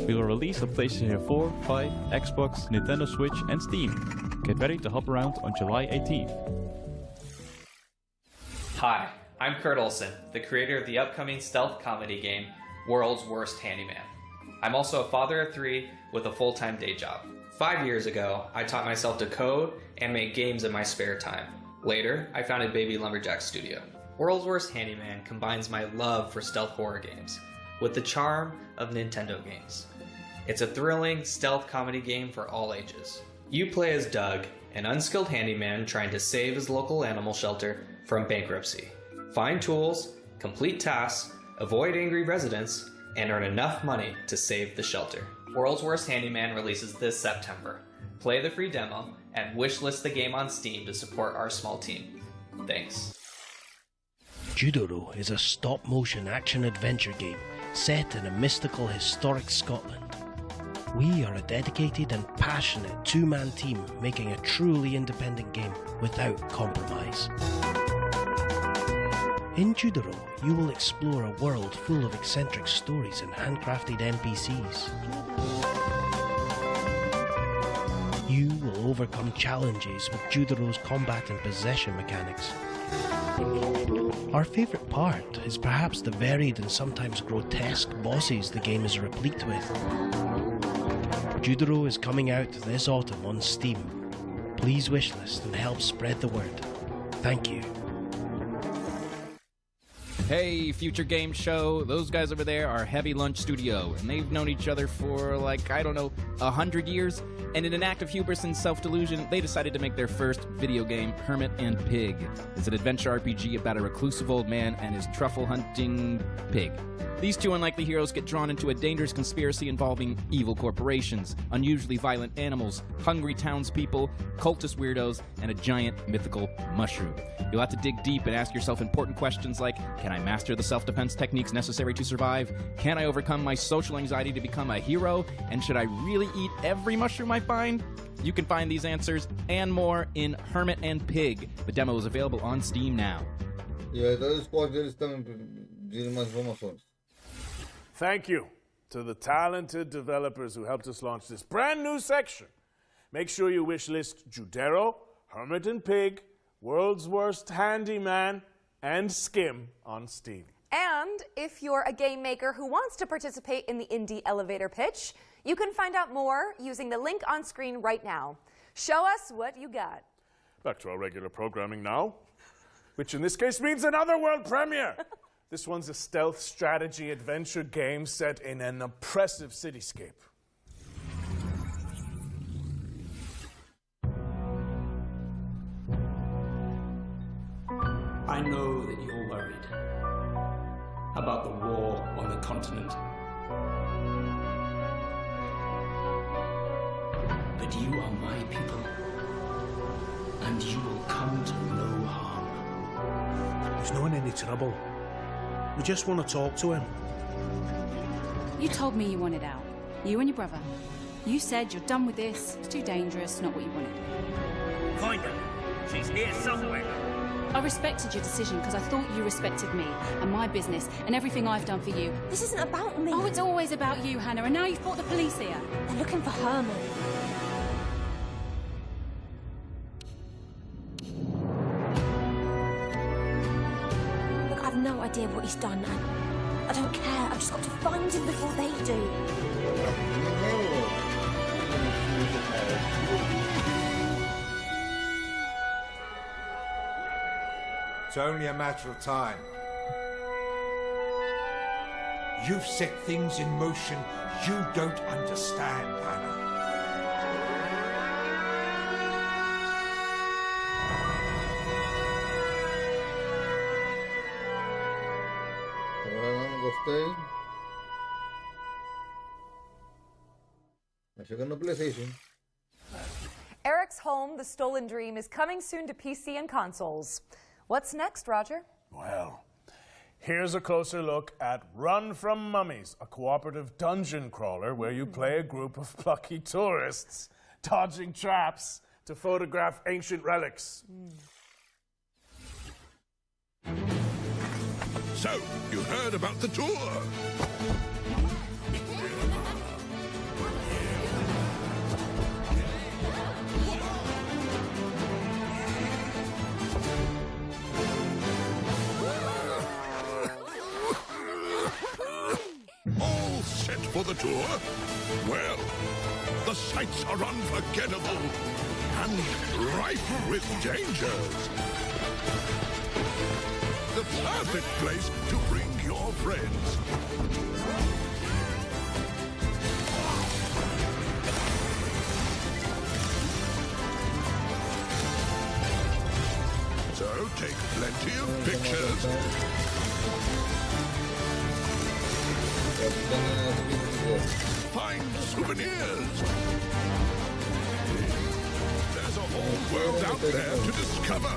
We will release on PlayStation 4, 5, Xbox, Nintendo Switch and Steam. Get ready to hop around on July 18th. Hi, I'm Kurt Olson, the creator of the upcoming stealth comedy game, World's Worst Handyman. I'm also a father of 3 with a full-time day job. 5 years ago, I taught myself to code and make games in my spare time. Later, I founded Baby Lumberjack Studio. World's Worst Handyman combines my love for stealth horror games with the charm of Nintendo games. It's a thrilling stealth comedy game for all ages. You play as Doug, an unskilled handyman trying to save his local animal shelter from bankruptcy. Find tools, complete tasks, avoid angry residents, and earn enough money to save the shelter. World's Worst Handyman releases this September. Play the free demo and wishlist the game on Steam to support our small team. Thanks. Judoro is a stop-motion action-adventure game set in a mystical, historic Scotland. We are a dedicated and passionate two-man team making a truly independent game without compromise. In Judoro, you will explore a world full of eccentric stories and handcrafted NPCs. You will overcome challenges with Judoro's combat and possession mechanics. Our favourite part is perhaps the varied and sometimes grotesque bosses the game is replete with. Judoro is coming out this autumn on Steam. Please wishlist and help spread the word. Thank you. Hey, Future Game Show. Those guys over there are Heavy Lunch Studio, and they've known each other for, 100 years. And in an act of hubris and self-delusion, they decided to make their first video game, Hermit and Pig. It's an adventure RPG about a reclusive old man and his truffle-hunting pig. These two unlikely heroes get drawn into a dangerous conspiracy involving evil corporations, unusually violent animals, hungry townspeople, cultist weirdos, and a giant mythical mushroom. You'll have to dig deep and ask yourself important questions like, can I master the self-defense techniques necessary to survive? Can I overcome my social anxiety to become a hero? And should I really eat every mushroom I find? You can find these answers and more in Hermit and Pig. The demo is available on Steam now. E aí, os códigos deles também pediram mais informações. Thank you to the talented developers who helped us launch this brand new section. Make sure you wishlist Judero, Hermit and Pig, World's Worst Handyman, and Skim on Steam. And if you're a game maker who wants to participate in the Indie Elevator Pitch, you can find out more using the link on screen right now. Show us what you got. Back to our regular programming now, which in this case means another world premiere. This one's a stealth strategy adventure game set in an oppressive cityscape. I know that you're worried about the war on the continent. But you are my people, and you will come to no harm. He's not in any trouble. We just want to talk to him. You told me you wanted out. You and your brother. You said you're done with this. It's too dangerous, not what you wanted. Find her. She's here somewhere. I respected your decision because I thought you respected me and my business and everything I've done for you. This isn't about me. Oh, it's always about you, Hannah, and now you've brought the police here. They're looking for Herman. Look, I've no idea what he's done, and I don't care. I've just got to find him before they do. It's only a matter of time. You've set things in motion you don't understand, Hannah. Gostei. Tá chegando no PlayStation. Eric's Home, The Stolen Dream, is coming soon to PC and consoles. What's next, Roger? Well, here's a closer look at Run from Mummies, a cooperative dungeon crawler where you play a group of plucky tourists dodging traps to photograph ancient relics. So, you heard about the tour? All set for the tour? Well, the sights are unforgettable and rife with dangers. The perfect place to bring your friends. So take plenty of pictures. Find souvenirs. There's a whole world out there to discover.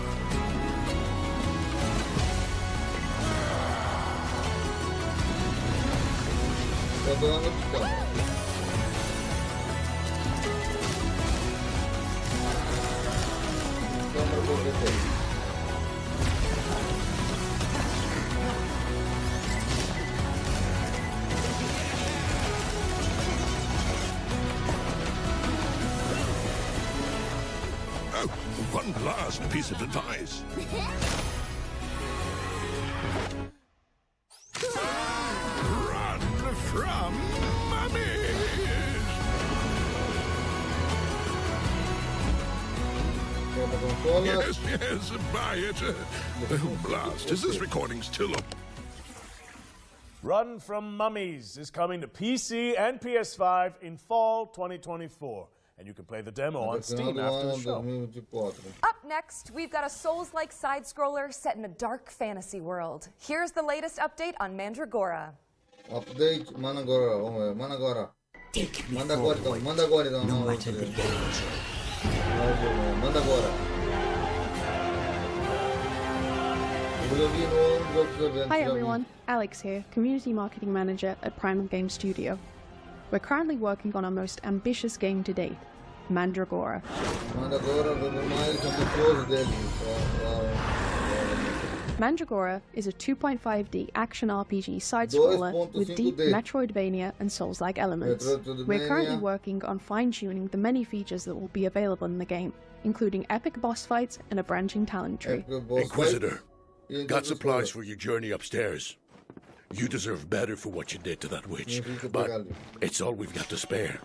Oh, one last piece of advice. Run from mummies! Yes, buy it. Oh, blast. Is this recording still up? Run from Mummies is coming to PC and PS5 in fall 2024. And you can play the demo on Steam after the show. Up next, we've got a Souls-like side-scroller set in a dark fantasy world. Here's the latest update on Mandragora. Update Managora. Managora. Manda agora então. Manda agora então. No matter the danger. Manda agora. Hi everyone, Alex here, Community Marketing Manager at Primal Game Studio. We're currently working on our most ambitious game to date, Mandragora. Mandragora is a 2.5D action RPG side-scroller with deep Metroidvania and Souls-like elements. We're currently working on fine-tuning the many features that will be available in the game, including epic boss fights and a branching talent tree. Inquisitor, got supplies for your journey upstairs. You deserve better for what you did to that witch, but it's all we've got to spare.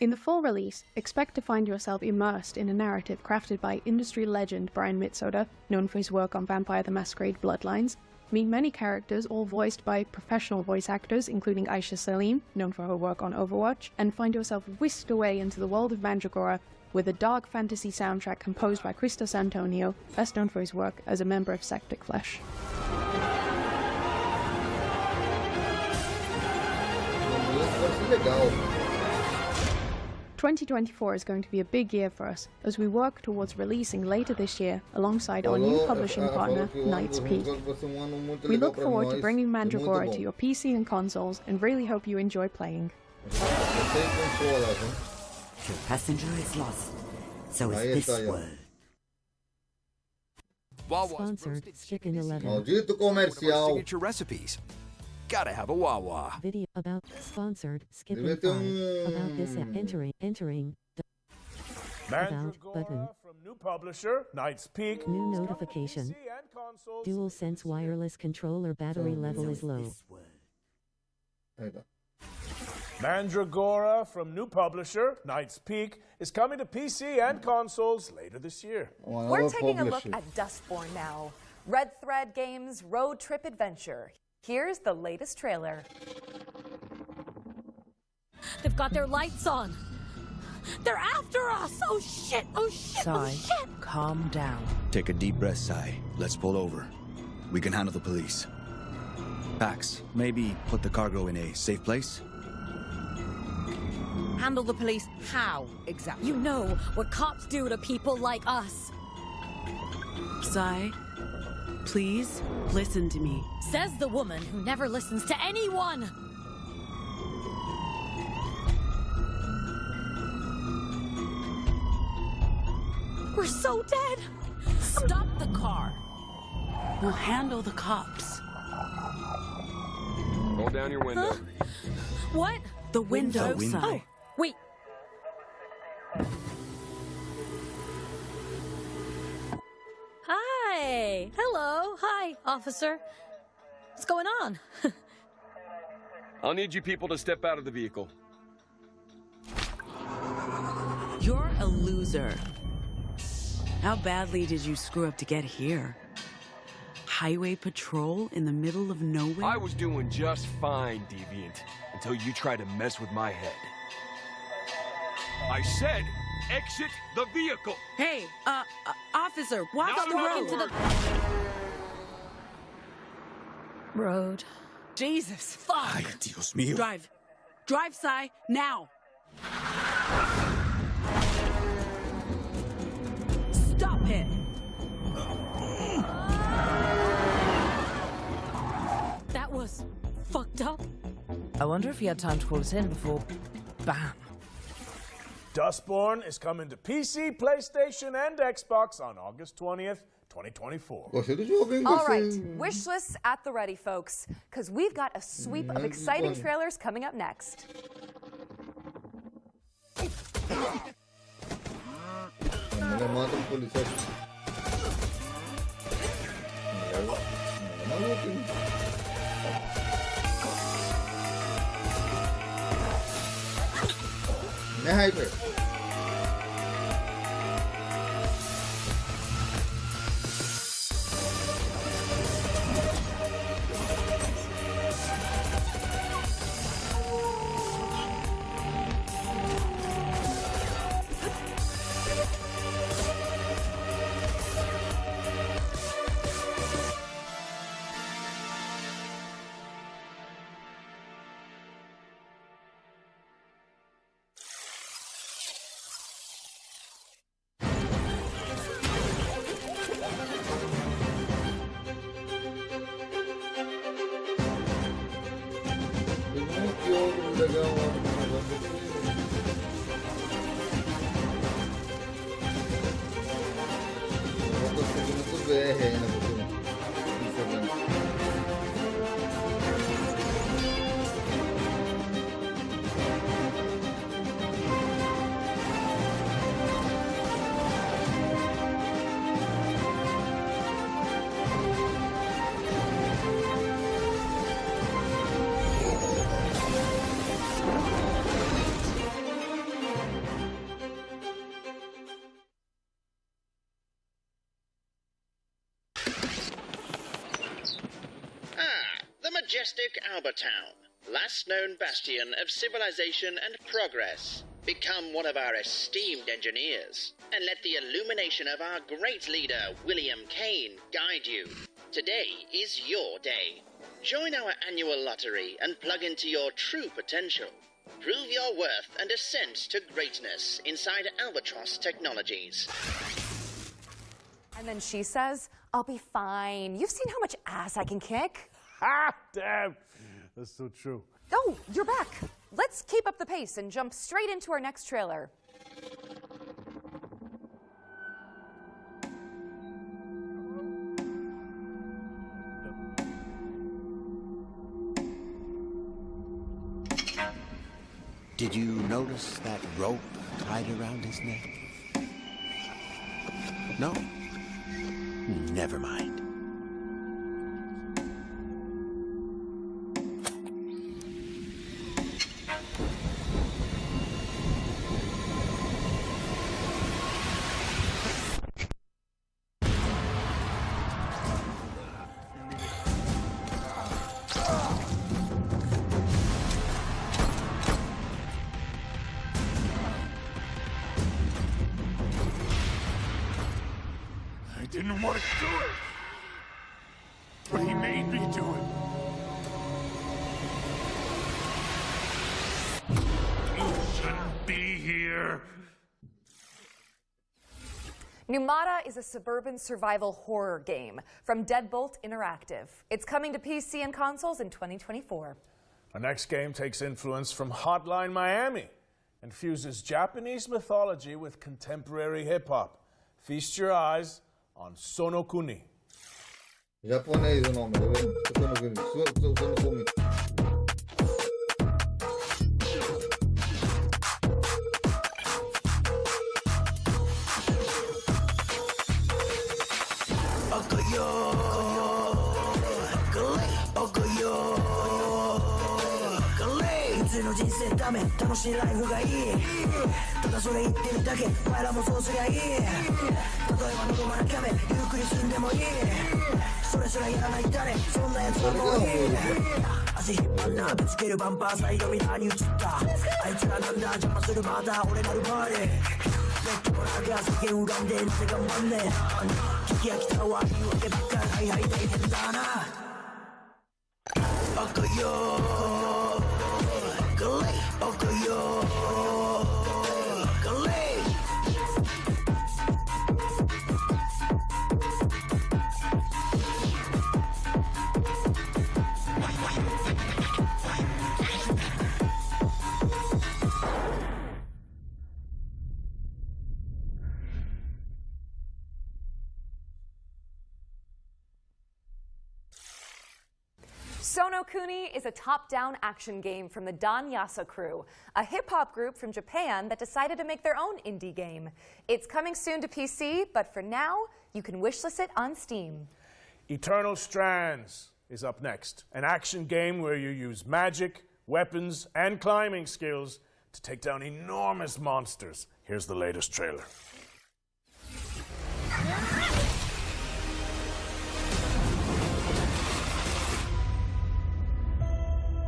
In the full release, expect to find yourself immersed in a narrative crafted by industry legend Brian Mitsoda, known for his work on Vampire the Masquerade Bloodlines. Meet many characters, all voiced by professional voice actors, including Aisha Salim, known for her work on Overwatch, and find yourself whisked away into the world of Mandragora with a dark fantasy soundtrack composed by Christos Antonio, best known for his work as a member of Sectic Flesh. 2024 is going to be a big year for us as we work towards releasing later this year alongside our new publishing partner, Knight's Peak. We look forward to bringing Mandragora to your PC and consoles and really hope you enjoy playing. Your passenger is lost. So is this world. Sponsored Chicken 11. Maldito comercial. Signature recipes. Gotta have a Wawa. Video about sponsored skipping 5 about this entering the about button. From new publisher, Knight's Peak. New notification. DualSense wireless controller battery level is low. Mandragora from new publisher, Knight's Peak, is coming to PC and consoles later this year. We're taking a look at Dustborn now. Red Thread Games' road trip adventure. Here's the latest trailer. They've got their lights on. They're after us! Oh shit! Oh shit! Oh shit! Calm down. Take a deep breath, Sai. Let's pull over. We can handle the police. Pax, maybe put the cargo in a safe place? Handle the police how, exactly? You know what cops do to people like us. Sai, please listen to me. Says the woman who never listens to anyone! We're so dead! Stop the car. We'll handle the cops. Roll down your window. Huh? What? The window, Sai. Oh, wait. Hi! Hello! Hi, officer. What's going on? I'll need you people to step out of the vehicle. You're a loser. How badly did you screw up to get here? Highway patrol in the middle of nowhere? I was doing just fine, Deviant, until you tried to mess with my head. I said, exit the vehicle! Hey, officer, watch the road! Into the road. Jesus, fuck! Ay, Dios mío. Drive. Drive, Sai, now! Stop it! That was fucked up. I wonder if he had time to call us in before... Bam! Dustborn is coming to PC, PlayStation, and Xbox on August 20th, 2024. All right, wish lists at the ready, folks, because we've got a sweep of exciting trailers coming up next. Hyper. hänga på sina. The majestic Albertown, last known bastion of civilization and progress. Become one of our esteemed engineers, and let the illumination of our great leader, William Kane, guide you. Today is your day. Join our annual lottery and plug into your true potential. Prove your worth and ascent to greatness inside Albatross Technologies. And then she says, I'll be fine. You've seen how much ass I can kick. Ha! Damn. That's so true. Oh, you're back. Let's keep up the pace and jump straight into our next trailer. Did you notice that rope tied around his neck? No? Never mind. I didn't want to do it, but he made me do it. You shouldn't be here. Numata is a suburban survival horror game from Deadbolt Interactive. It's coming to PC and consoles in 2024. Our next game takes influence from Hotline Miami and fuses Japanese mythology with contemporary hip-hop. Feast your eyes on Sono Kuni. Giapponese il nome, Sono Kuni. Sono Kuni is a top-down action game from the Don Yasa crew, a hip-hop group from Japan that decided to make their own indie game. It's coming soon to PC, but for now, you can wishlist it on Steam. Eternal Strands is up next, an action game where you use magic, weapons, and climbing skills to take down enormous monsters. Here's the latest trailer.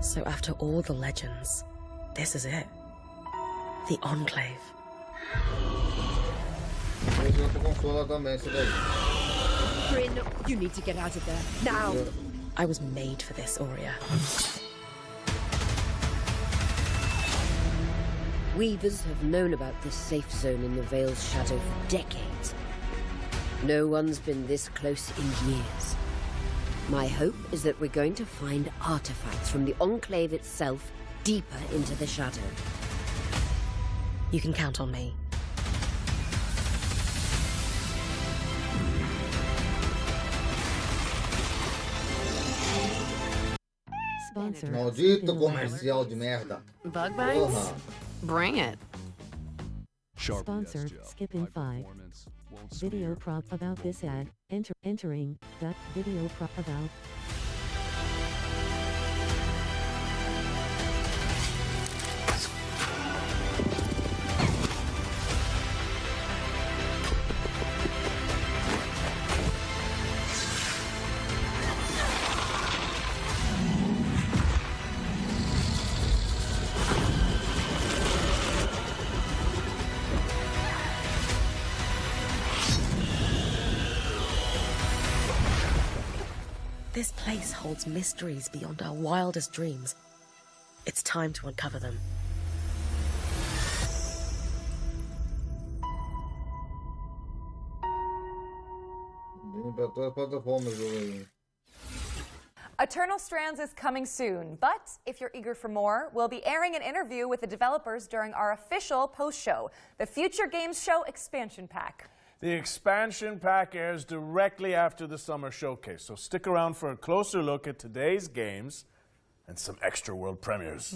So after all the legends, this is it. The Enclave. Bryn, you need to get out of there, now! I was made for this, Aurea. Weavers have known about this safe zone in the Vale's shadow for decades. No one's been this close in years. My hope is that we're going to find artifacts from the Enclave itself deeper into the shadow. You can count on me. Sponsor. Maldito comercial de merda. Bug bites? Porra. Bring it. Sponsored. Skip in 5. Video prop about this ad. Entering. Video prop about. This place holds mysteries beyond our wildest dreams. It's time to uncover them. Vem pra todas as plataformas o jogo aí. Eternal Strands is coming soon, but if you're eager for more, we'll be airing an interview with the developers during our official post-show, the Future Games Show Expansion Pack. The expansion pack airs directly after the summer showcase, so stick around for a closer look at today's games and some extra world premieres.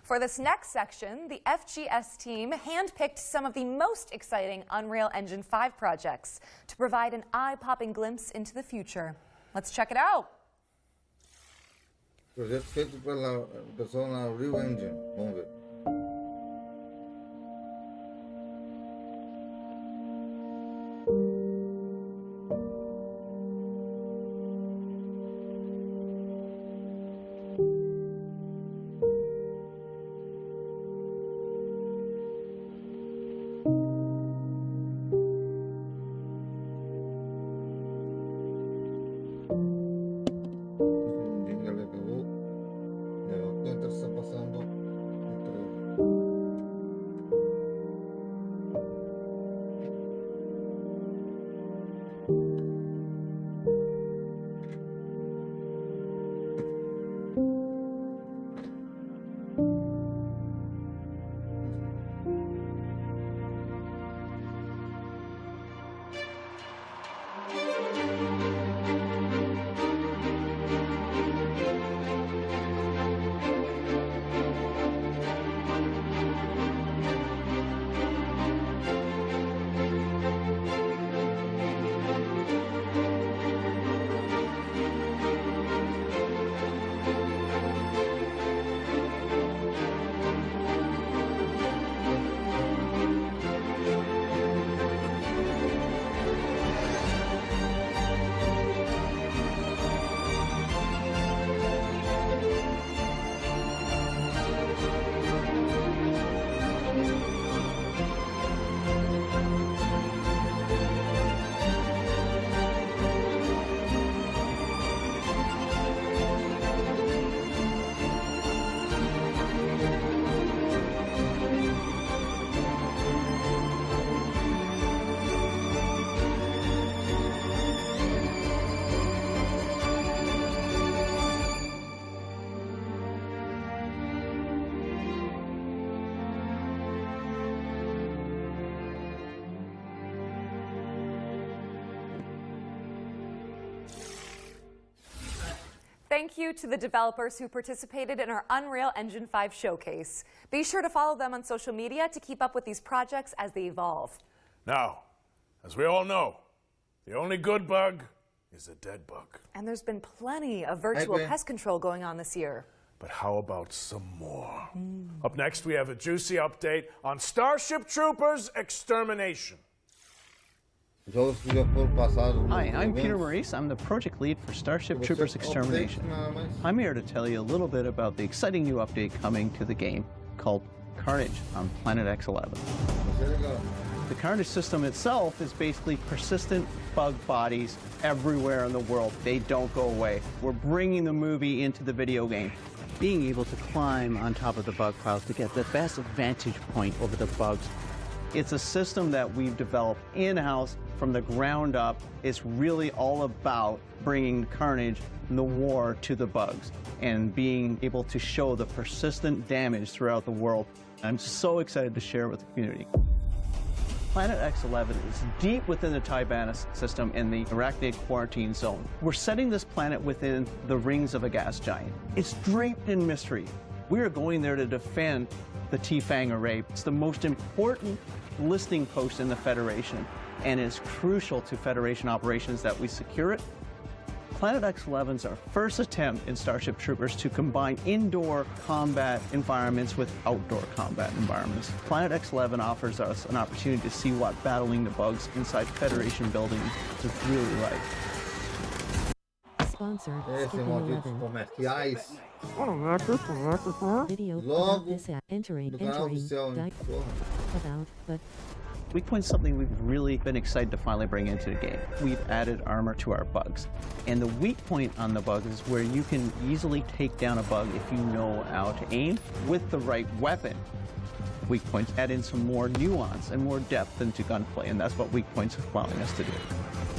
For this next section, the FGS team handpicked some of the most exciting Unreal Engine 5 projects to provide an eye-popping glimpse into the future. Let's check it out. Projeto feito pela pessoal na Unreal Engine. Vamos ver. Thank you to the developers who participated in our Unreal Engine 5 showcase. Be sure to follow them on social media to keep up with these projects as they evolve. Now, as we all know, the only good bug is a dead bug. And there's been plenty of virtual pest control going on this year. But how about some more? Up next, we have a juicy update on Starship Troopers Extermination. Hi, I'm Peter Maurice. I'm the project lead for Starship Troopers Extermination. I'm here to tell you a little bit about the exciting new update coming to the game called Carnage on Planet X11. The Carnage system itself is basically persistent bug bodies everywhere in the world. They don't go away. We're bringing the movie into the video game. Being able to climb on top of the bug piles to get the best vantage point over the bugs. It's a system that we've developed in-house from the ground up. It's really all about bringing Carnage and the war to the bugs and being able to show the persistent damage throughout the world. I'm so excited to share it with the community. Planet X11 is deep within the Tibannus system in the Arachnid Quarantine Zone. We're setting this planet within the rings of a gas giant. It's draped in mystery. We are going there to defend the T-Fang array. It's the most important listening post in the Federation, and is crucial to Federation operations that we secure it. Planet X11 is our first attempt in Starship Troopers to combine indoor combat environments with outdoor combat environments. Planet X11 offers us an opportunity to see what battling the bugs inside Federation buildings is really like. Sponsored. Comerciais. Video Logo about this app. Entering. do canal oficial, hein? Porra. About, but Weak Point's something we've really been excited to finally bring into the game. We've added armor to our bugs. And the weak point on the bug is where you can easily take down a bug if you know how to aim with the right weapon. Weak Points add in some more nuance and more depth into gunplay, and that's what Weak Points is allowing us to do.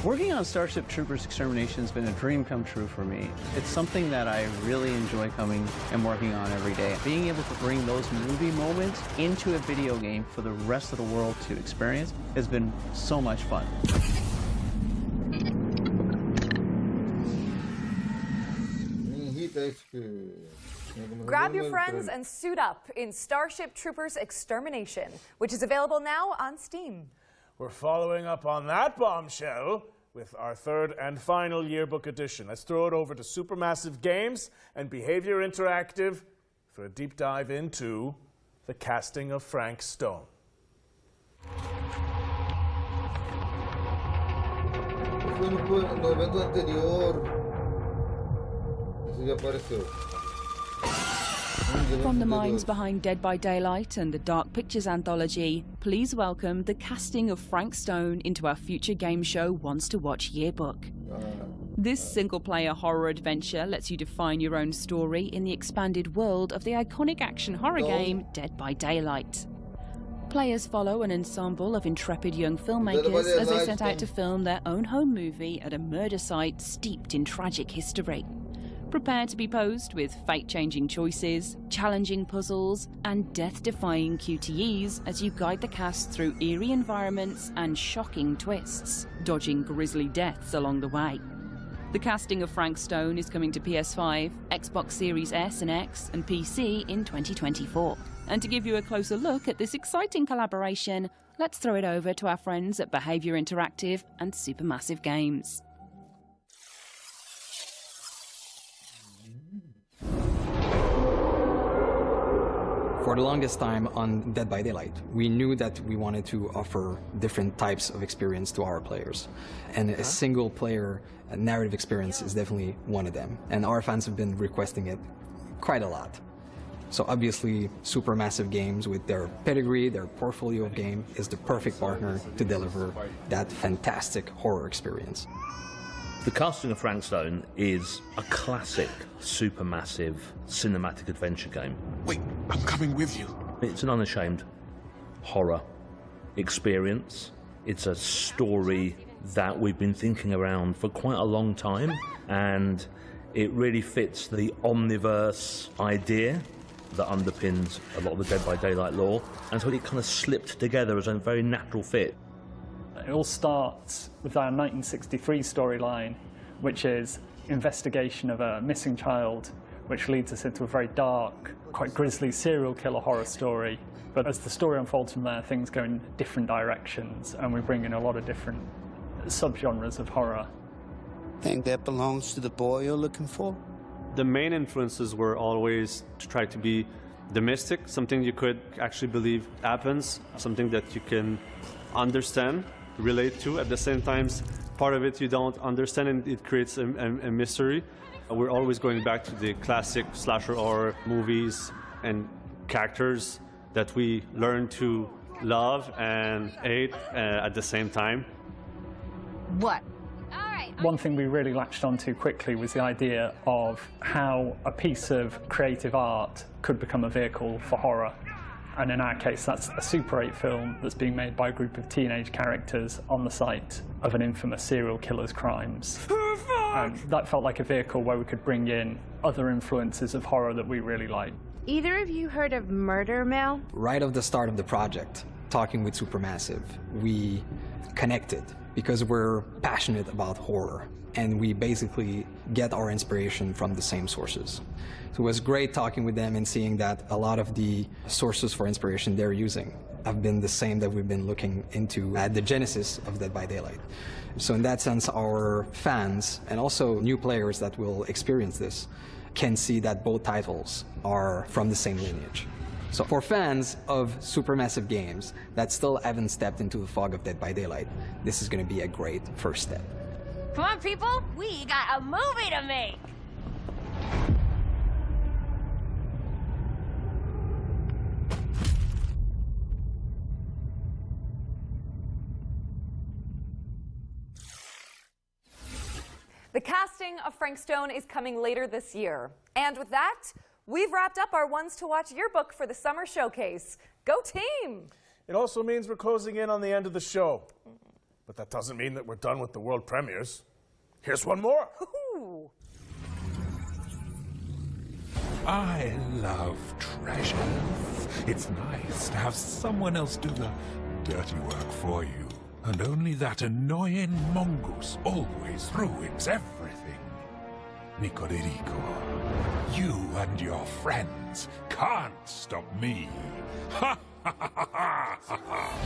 Working on Starship Troopers Extermination has been a dream come true for me. It's something that I really enjoy coming and working on every day. Being able to bring those movie moments into a video game for the rest of the world to experience has been so much fun. Grab your friends and suit up in Starship Troopers Extermination, which is available now on Steam. We're following up on that bombshell with our third and final yearbook edition. Let's throw it over to Supermassive Games and Behavior Interactive for a deep dive into the casting of Frank Stone. No evento anterior. Esse já apareceu. From the minds behind Dead by Daylight and the Dark Pictures anthology, please welcome the casting of Frank Stone into our future game show Wants to Watch yearbook. This single-player horror adventure lets you define your own story in the expanded world of the iconic action horror game Dead by Daylight. Players follow an ensemble of intrepid young filmmakers as they set out to film their own home movie at a murder site steeped in tragic history. Prepare to be posed with fate-changing choices, challenging puzzles, and death-defying QTEs as you guide the cast through eerie environments and shocking twists, dodging grisly deaths along the way. The casting of Frank Stone is coming to PS5, Xbox Series S and X, and PC in 2024. And to give you a closer look at this exciting collaboration, let's throw it over to our friends at Behavior Interactive and Supermassive Games. For the longest time on Dead by Daylight, we knew that we wanted to offer different types of experience to our players. And a single-player narrative experience is definitely one of them. And our fans have been requesting it quite a lot. So obviously, Supermassive Games, with their pedigree, their portfolio of game, is the perfect partner to deliver that fantastic horror experience. The casting of Frank Stone is a classic Supermassive cinematic adventure game. Wait, I'm coming with you. It's an unashamed horror experience. It's a story that we've been thinking around for quite a long time, and it really fits the Omniverse idea that underpins a lot of the Dead by Daylight lore, and so it kind of slipped together as a very natural fit. It all starts with our 1963 storyline, which is investigation of a missing child, which leads us into a very dark, quite grisly serial killer horror story. But as the story unfolds from there, things go in different directions, and we bring in a lot of different subgenres of horror. Think that belongs to the boy you're looking for? The main influences were always to try to be the mystic, something you could actually believe happens, something that you can understand, relate to. At the same time, part of it you don't understand, and it creates a mystery. We're always going back to the classic slasher horror movies and characters that we learn to love and hate at the same time. What? One thing we really latched onto quickly was the idea of how a piece of creative art could become a vehicle for horror. And in our case, that's a Super 8 film that's being made by a group of teenage characters on the site of an infamous serial killer's crimes. And that felt like a vehicle where we could bring in other influences of horror that we really like. Either of you heard of Murder Mill? Right off the start of the project, talking with Supermassive, we connected because we're passionate about horror, and we basically get our inspiration from the same sources. So it was great talking with them and seeing that a lot of the sources for inspiration they're using have been the same that we've been looking into at the genesis of Dead by Daylight. So in that sense, our fans and also new players that will experience this can see that both titles are from the same lineage. So for fans of Supermassive games that still haven't stepped into the fog of Dead by Daylight, this is going to be a great first step. Come on, people, we got a movie to make! The casting of Frank Stone is coming later this year. And with that, we've wrapped up our Ones to Watch yearbook for the summer showcase. Go team! It also means we're closing in on the end of the show. But that doesn't mean that we're done with the world premieres. Here's one more. Ooh. I love treasures. It's nice to have someone else do the dirty work for you. And only that annoying mongoose always ruins everything. Nicolerico, you and your friends can't stop me. Ha ha ha ha ha ha!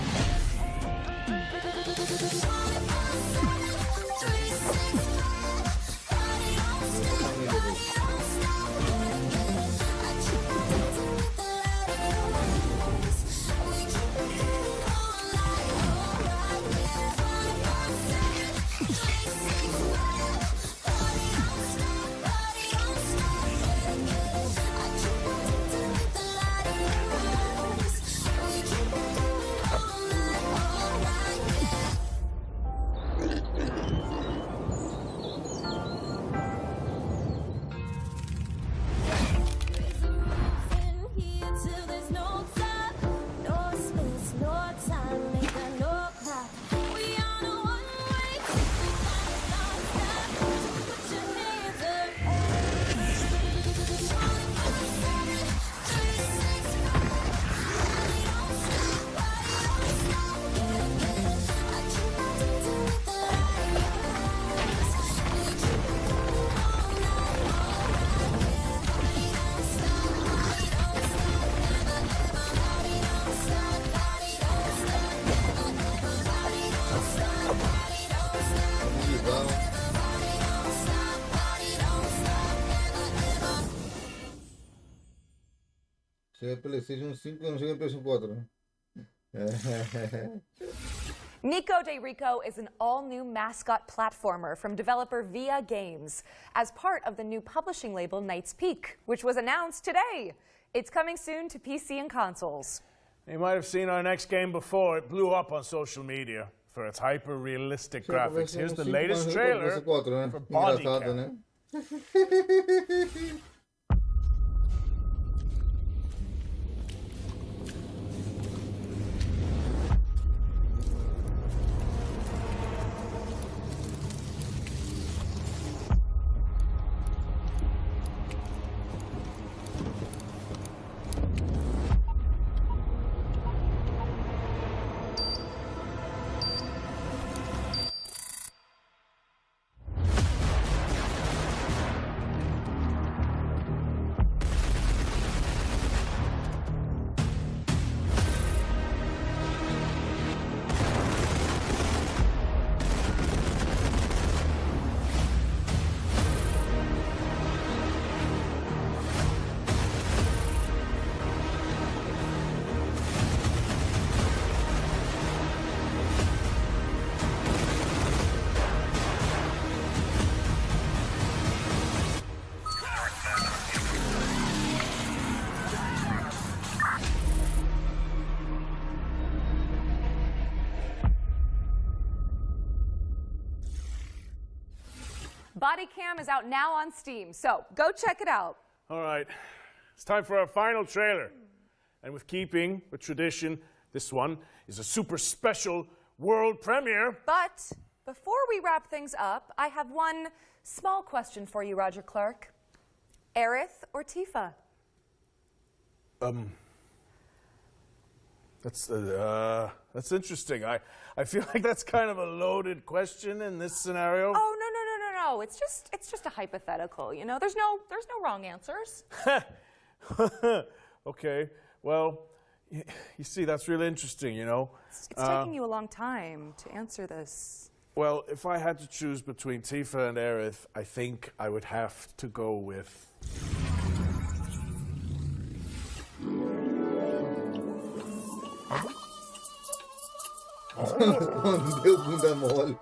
Chega PlayStation 5 não chega PlayStation 4, né? Nico de Rico is an all-new mascot platformer from developer Via Games as part of the new publishing label Knight's Peak, which was announced today. It's coming soon to PC and consoles. You might have seen our next game before. It blew up on social media for its hyper-realistic graphics. Here's the latest trailer for Body Cam. Body Cam is out now on Steam, so go check it out. All right, it's time for our final trailer. And with keeping with tradition, this one is a super special world premiere. But before we wrap things up, I have one small question for you, Roger Clark. Aerith or Tifa? That's interesting. I feel like that's kind of a loaded question in this scenario. Oh, no. It's just a hypothetical, you know? There's no wrong answers. Okay. Well, you see, that's really interesting, you know? It's taking you a long time to answer this. Well, if I had to choose between Tifa and Aerith, I think I would have to go with... Deu bunda mole.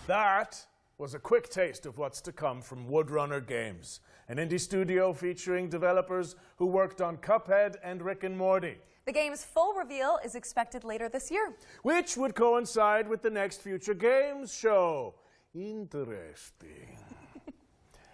That was a quick taste of what's to come from Woodrunner Games, an indie studio featuring developers who worked on Cuphead and Rick and Morty. The game's full reveal is expected later this year. Which would coincide with the next Future Games show. Interesting.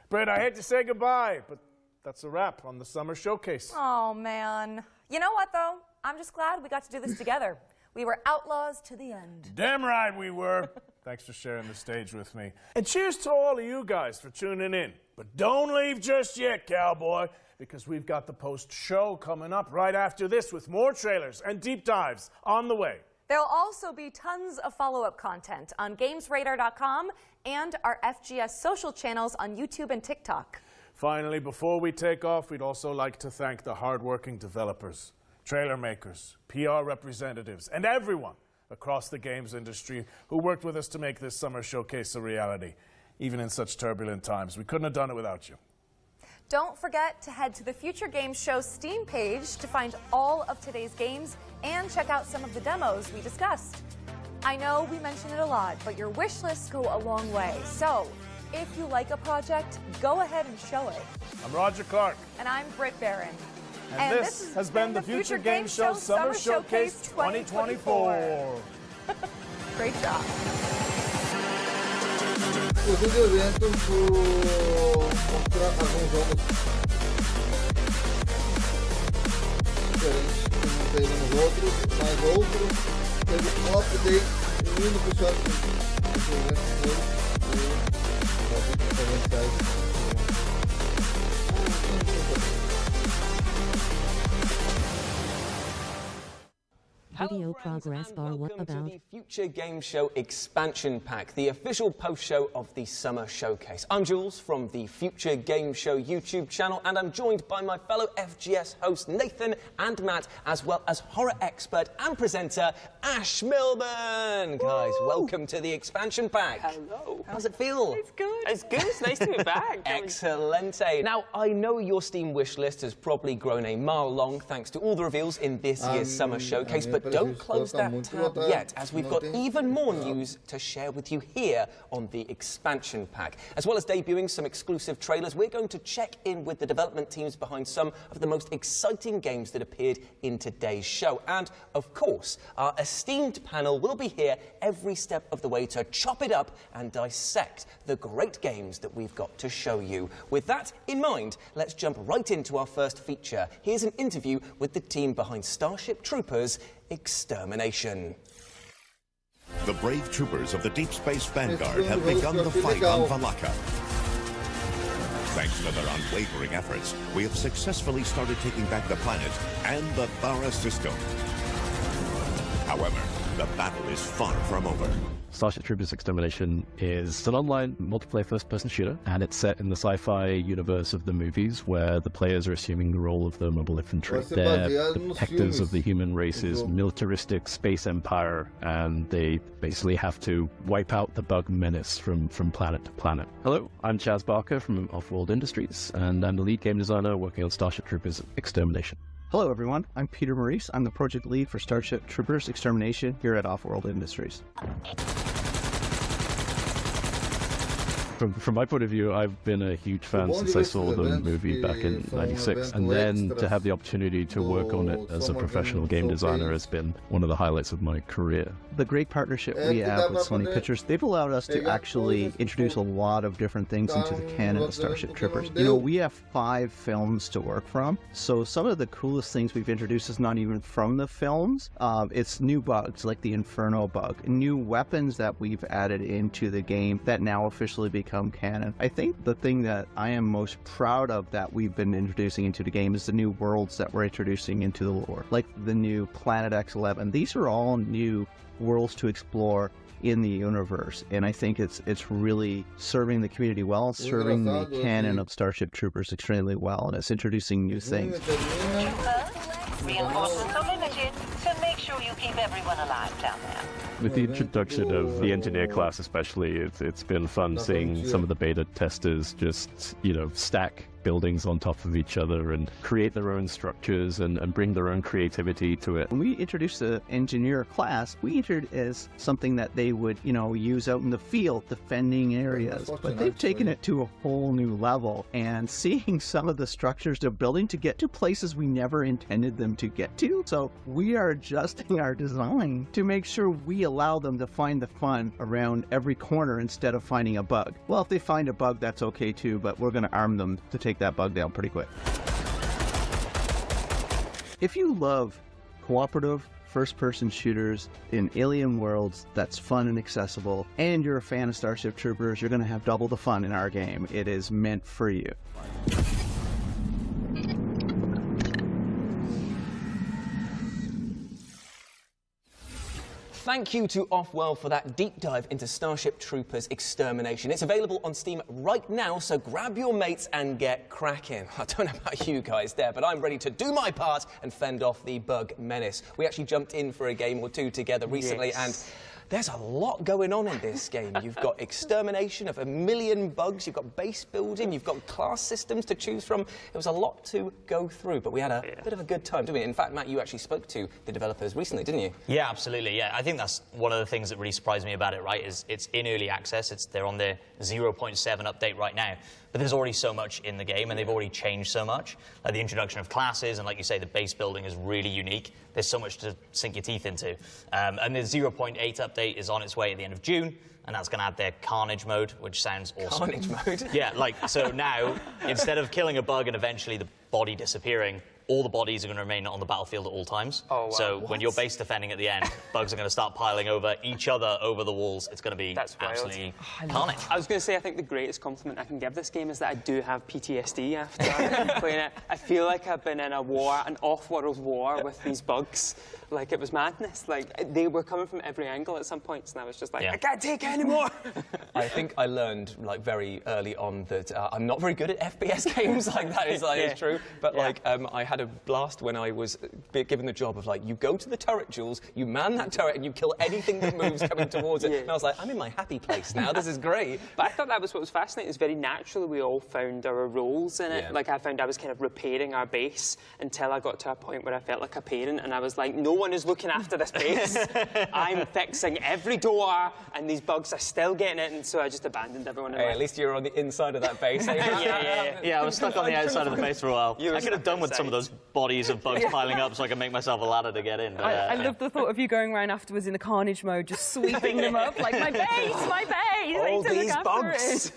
Britt, I hate to say goodbye, but that's a wrap on the Summer Showcase. Oh, man. You know what, though? I'm just glad we got to do this together. We were outlaws to the end. Damn right we were. Thanks for sharing the stage with me. And cheers to all of you guys for tuning in. But don't leave just yet, cowboy, because we've got the post-show coming up right after this with more trailers and deep dives on the way. There'll also be tons of follow-up content on GamesRadar.com and our FGS social channels on YouTube and TikTok. Finally, before we take off, we'd also like to thank the hardworking developers, trailer makers, PR representatives, and everyone across the games industry who worked with us to make this Summer Showcase a reality. Even in such turbulent times, we couldn't have done it without you. Don't forget to head to the Future Games Show Steam page to find all of today's games and check out some of the demos we discussed. I know we mention it a lot, but your wish lists go a long way. So, if you like a project, go ahead and show it. I'm Roger Clark. And I'm Britt Barron. And this has been the Future Games Show Summer Showcase 2024. Great job. O do evento vou mostrar alguns jogos diferentes que não tem nos outros, mas outros teve um update lindo pro shopping desse evento Video progress bar. What about the Future Game Show Expansion Pack, the official post-show of the Summer Showcase. I'm Jules from the Future Game Show YouTube channel, and I'm joined by my fellow FGS hosts Nathan and Matt, as well as horror expert and presenter Ash Milburn. Guys, welcome to the Expansion Pack. Hello. How's it feel? It's good. It's good. It's nice to be back. Excellente. Now, I know your Steam wish list has probably grown a mile long thanks to all the reveals in this year's Summer Showcase, but don't close that tab yet, as we've got even more news to share with you here on the Expansion Pack. As well as debuting some exclusive trailers, we're going to check in with the development teams behind some of the most exciting games that appeared in today's show. And, of course, our esteemed panel will be here every step of the way to chop it up and dissect the great games that we've got to show you. With that in mind, let's jump right into our first feature. Here's an interview with the team behind Starship Troopers Extermination. The brave troopers of the Deep Space Vanguard have begun the fight on Valaka. Thanks to their unwavering efforts, we have successfully started taking back the planet and the Thara system. However, the battle is far from over. Starship Troopers Extermination is an online multiplayer first-person shooter, and it's set in the sci-fi universe of the movies, where the players are assuming the role of the mobile infantry. They're protectors of the human race's militaristic space empire, and they basically have to wipe out the bug menace from planet to planet. Hello, I'm Chaz Barker from Offworld Industries, and I'm the lead game designer working on Starship Troopers Extermination. Hello everyone, I'm Peter Maurice. I'm the project lead for Starship Troopers Extermination here at Offworld Industries. From my point of view, I've been a huge fan since I saw the movie back in '96, and then to have the opportunity to work on it as a professional game designer has been one of the highlights of my career. The great partnership we have with Sony Pictures, they've allowed us to actually introduce a lot of different things into the canon of Starship Troopers. You know, we have 5 films to work from, so some of the coolest things we've introduced is not even from the films. It's new bugs like the Inferno bug, new weapons that we've added into the game that now officially become canon. I think the thing that I am most proud of that we've been introducing into the game is the new worlds that we're introducing into the lore, like the new Planet X11. These are all new worlds to explore in the universe, and I think it's really serving the community well, serving the canon of Starship Troopers extremely well, and it's introducing new things. Reinforcements are limited, so make sure you keep everyone alive down there. With the introduction of the engineer class especially, it's been fun seeing some of the beta testers just, you know, stack buildings on top of each other and create their own structures and bring their own creativity to it. When we introduced the engineer class, we entered as something that they would, you know, use out in the field, defending areas. But they've taken it to a whole new level, and seeing some of the structures they're building to get to places we never intended them to get to. So we are adjusting our design to make sure we allow them to find the fun around every corner instead of finding a bug. Well, if they find a bug, that's okay too, but we're going to arm them to take that bug down pretty quick. If you love cooperative first-person shooters in alien worlds that's fun and accessible, and you're a fan of Starship Troopers, you're going to have double the fun in our game. It is meant for you. Thank you to Offworld for that deep dive into Starship Troopers Extermination. It's available on Steam right now, so grab your mates and get cracking. I don't know about you guys there, but I'm ready to do my part and fend off the bug menace. We actually jumped in for a game or two together recently, and there's a lot going on in this game. You've got extermination of 1 million bugs, you've got base building, you've got class systems to choose from. It was a lot to go through, but we had a bit of a good time, didn't we? In fact, Matt, you actually spoke to the developers recently, didn't you? Yeah, absolutely, yeah. I think that's one of the things that really surprised me about it, right, is it's in early access. They're on their 0.7 update right now. But there's already so much in the game, and they've already changed so much. Like the introduction of classes, and like you say, the base building is really unique. There's so much to sink your teeth into. And the 0.8 update is on its way at the end of June, and that's going to add their Carnage mode, which sounds awesome. Carnage mode? Yeah, like, so now, instead of killing a bug and eventually the body disappearing, all the bodies are going to remain on the battlefield at all times. Oh, wow. So when you're base defending at the end, bugs are going to start piling over each other over the walls. It's going to be absolutely carnage. I was going to say, I think the greatest compliment I can give this game is that I do have PTSD after playing it. I feel like I've been in a war, an off-world war with these bugs. Like, it was madness. Like, they were coming from every angle at some points, and I was just like, I can't take it anymore. I think I learned, like, very early on that I'm not very good at FPS games. Like, that is true. But, like, I had a blast when I was given the job of, like, you go to the turret, Jules, you man that turret, and you kill anything that moves coming towards it. And I was like, I'm in my happy place now. This is great. But I thought that was what was fascinating. It's very natural we all found our roles in it. Like, I found I was kind of repairing our base until I got to a point where I felt like a parent, and I was like, no one is looking after this base. I'm fixing every door, and these bugs are still getting it, and so I just abandoned everyone. Hey, at least you're on the inside of that base. Yeah, I was stuck on the outside of the base for a while. I could have done with some of those bodies of bugs piling up so I could make myself a ladder to get in. But, I love the thought of you going around afterwards in the Carnage mode, just sweeping them up, like, my base, my base! All these bugs!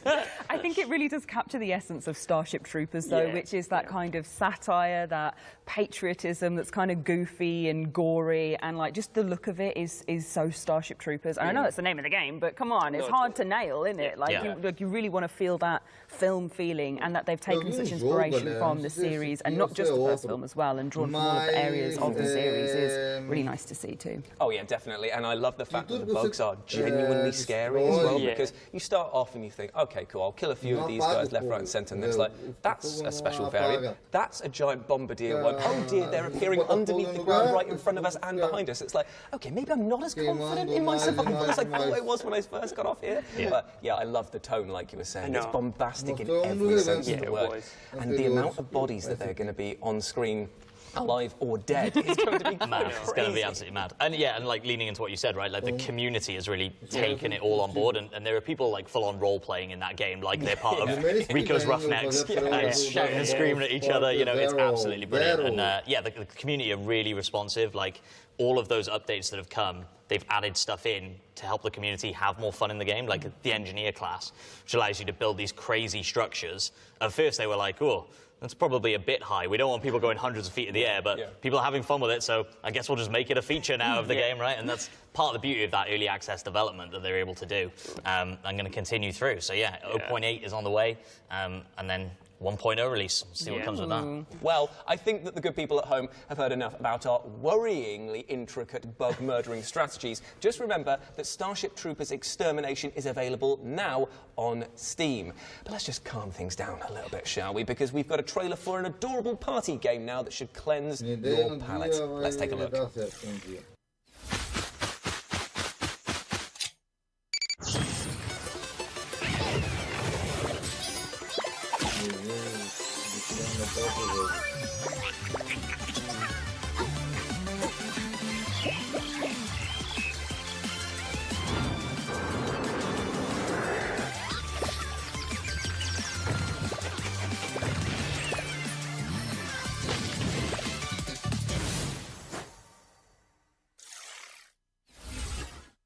I think it really does capture the essence of Starship Troopers, though, which is that kind of satire, that patriotism that's kind of goofy and gory, and, like, just the look of it is so Starship Troopers. And I know that's the name of the game, but come on, it's hard to nail, isn't it? Like, you really want to feel that film feeling, and that they've taken such inspiration from the series, and not just the first film as well, and drawn from all of the areas of the series is really nice to see too. Oh yeah, definitely. And I love the fact that the bugs are genuinely scary as well, because you start off and you think, okay, cool, I'll kill a few of these guys left, right and centre, and it's like, that's a special variant. That's a giant bombardier one. Oh dear, they're appearing underneath the ground right in front of us and behind us. It's like, okay, maybe I'm not as confident in my survival as I thought I was when I first got off here. But yeah, I love the tone, like you were saying. It's bombastic in every sense of the word. And the amount of bodies that they're going to be on screen alive or dead. It's going to be mad. It's going to be absolutely mad. And yeah, and like leaning into what you said, right? Like the community has really taken it all on board, and there are people like full-on role-playing in that game, like they're part of Rico's Roughnecks, shouting and screaming at each other. You know, it's absolutely brilliant. And yeah, the community are really responsive. Like all of those updates that have come, they've added stuff in to help the community have more fun in the game, like the engineer class, which allows you to build these crazy structures. At first, they were like, oh, that's probably a bit high. We don't want people going hundreds of feet in the air, but people are having fun with it, so I guess we'll just make it a feature now of the game, right? And that's part of the beauty of that early access development that they're able to do. I'm going to continue through. So yeah, 0.8 is on the way, and then 1.0 release. We'll see what comes with that. Well, I think that the good people at home have heard enough about our worryingly intricate bug-murdering strategies. Just remember that Starship Troopers Extermination is available now on Steam. But let's just calm things down a little bit, shall we? Because we've got a trailer for an adorable party game now that should cleanse your palate. Let's take a look.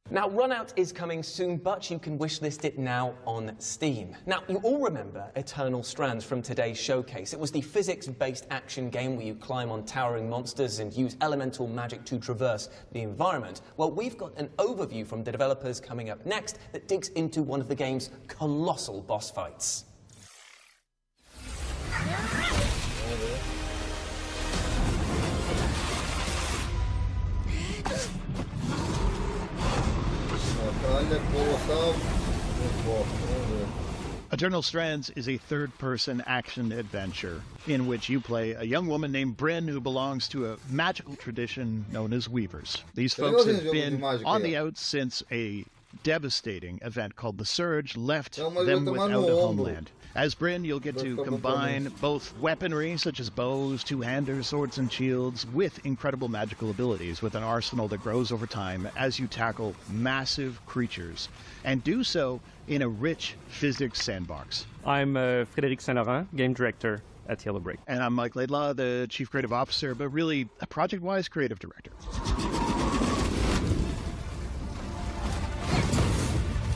Now, Runout is coming soon, but you can wishlist it now on Steam. Now, you all remember Eternal Strands from today's showcase. It was the physics-based action game where you climb on towering monsters and use elemental magic to traverse the environment. Well, we've got an overview from the developers coming up next that digs into one of the game's colossal boss fights. Eternal Strands is a third-person action adventure in which you play a young woman named Bryn who belongs to a magical tradition known as Weavers. These folks have been on the outs since a devastating event called the Surge left them without a homeland. As Bryn, you'll get to combine both weaponry, such as bows, two-handers, swords, and shields, with incredible magical abilities, with an arsenal that grows over time as you tackle massive creatures, and do so in a rich physics sandbox. I'm Frédéric Saint-Laurent, game director at Yellowbrick. And I'm Mike Laidlaw, the chief creative officer, but really a project-wise creative director.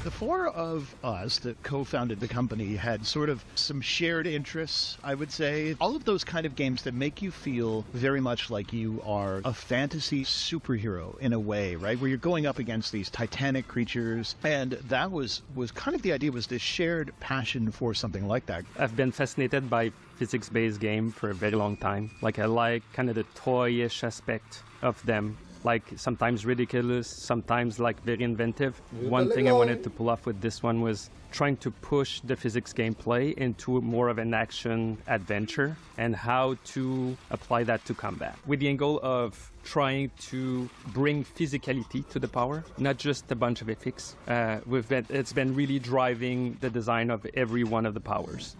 The four of us that co-founded the company had sort of some shared interests, I would say. All of those kind of games that make you feel very much like you are a fantasy superhero in a way, right? Where you're going up against these titanic creatures. And that was kind of the idea, was this shared passion for something like that. I've been fascinated by physics-based game for a very long time. Like, I like kind of the toyish aspect of them. Like sometimes ridiculous, sometimes like very inventive. One thing I wanted to pull off with this one was trying to push the physics gameplay into more of an action adventure and how to apply that to combat. With the end goal of trying to bring physicality to the power, not just a bunch of ethics. It's been really driving the design of every one of the powers.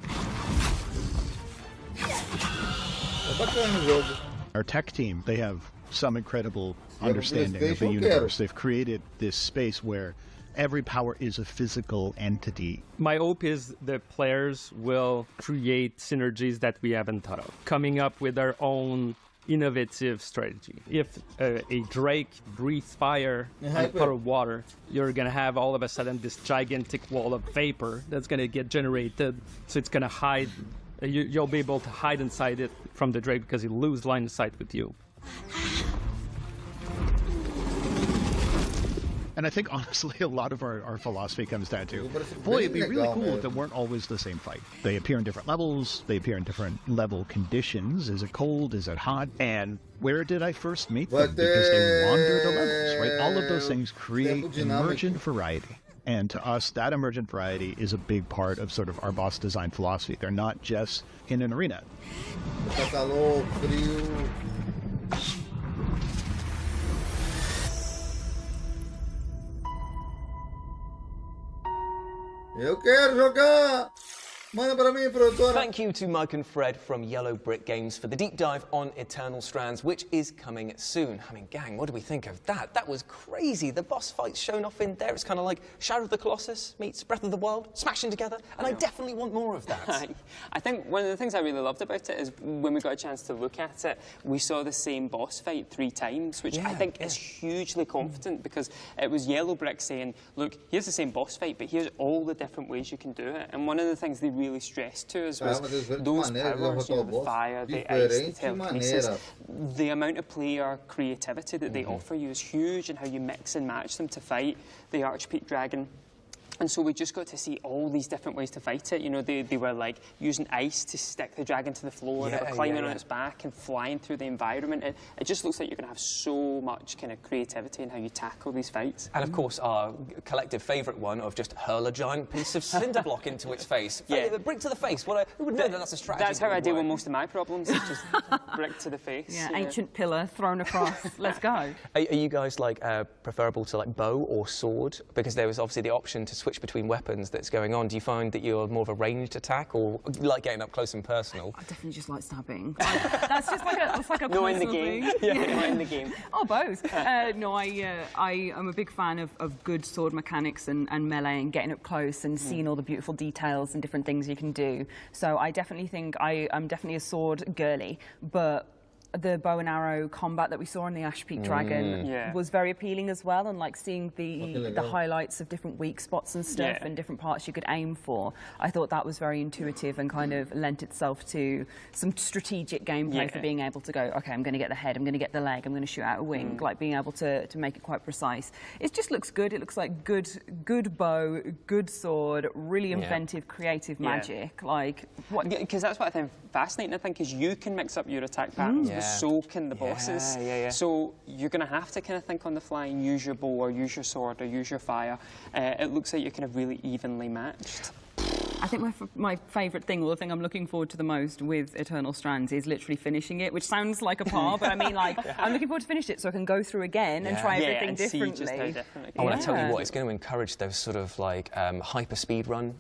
Our tech team, they have some incredible understanding of the universe. They've created this space where every power is a physical entity. My hope is the players will create synergies that we haven't thought of, coming up with their own innovative strategy. If a drake breathes fire and puddle of water, you're going to have all of a sudden this gigantic wall of vapor that's going to get generated, so it's going to hide. You'll be able to hide inside it from the drake because you'll lose line of sight with you. And I think, honestly, a lot of our philosophy comes down to, boy, it'd be really cool if they weren't always the same fight. They appear in different levels, they appear in different level conditions. Is it cold? Is it hot? And where did I first meet them? Because they wander the levels, right? All of those things create emergent variety. And to us, that emergent variety is a big part of sort of our boss design philosophy. They're not just in an arena. Eu quero jogar! Manda para mim, produtora. Thank you to Mike and Fred from Yellow Brick Games for the deep dive on Eternal Strands, which is coming soon. I mean, gang, what do we think of that? That was crazy. The boss fights shown off in there. It's kind of like Shadow of the Colossus meets Breath of the Wild, smashing together, and I definitely want more of that. I think one of the things I really loved about it is when we got a chance to look at it, we saw the same boss fight 3 times, which I think is hugely confident because it was Yellow Brick saying, look, here's the same boss fight, but here's all the different ways you can do it. And one of the things they really stressed to us was those powers, the fire, the ice, the telekinesis, the amount of player creativity that they offer you is huge, and how you mix and match them to fight the Archpeak Dragon. And so we just got to see all these different ways to fight it. You know, they were like using ice to stick the dragon to the floor. They were climbing on its back and flying through the environment. It just looks like you're going to have so much kind of creativity in how you tackle these fights. And of course, our collective favourite one of just hurl a giant piece of cinder block into its face. Brick to the face. Who would know that that's a strategy? That's how I deal with most of my problems. It's just brick to the face. Yeah, ancient pillar thrown across. Let's go. Are you guys like preferable to like bow or sword? Because there was obviously the option to switch between weapons that's going on. Do you find that you're more of a ranged attack, or you like getting up close and personal? I definitely just like stabbing. That's just like a no in the personal game. thing. No in the game. Oh, both. No, I am a big fan of good sword mechanics and melee and getting up close and seeing all the beautiful details and different things you can do. So I definitely think I'm definitely a sword girly, but the bow and arrow combat that we saw in the Ashpeak Dragon was very appealing as well, and like seeing the highlights of different weak spots and stuff and different parts you could aim for. I thought that was very intuitive and kind of lent itself to some strategic gameplay for being able to go, okay, I'm going to get the head, I'm going to get the leg, I'm going to shoot out a wing, like being able to make it quite precise. It just looks good. It looks like good bow, good sword, really inventive, creative magic. Like what? Because that's what I find fascinating. I think is you can mix up your attack patterns. So can the bosses. So you're going to have to kind of think on the fly and use your bow or use your sword or use your fire. It looks like you're kind of really evenly matched. I think my favourite thing, or the thing I'm looking forward to the most with Eternal Strands, is literally finishing it, which sounds like a par, but I mean, like, I'm looking forward to finish it so I can go through again and try everything differently. I want to tell you what, it's going to encourage those sort of like hyper speed run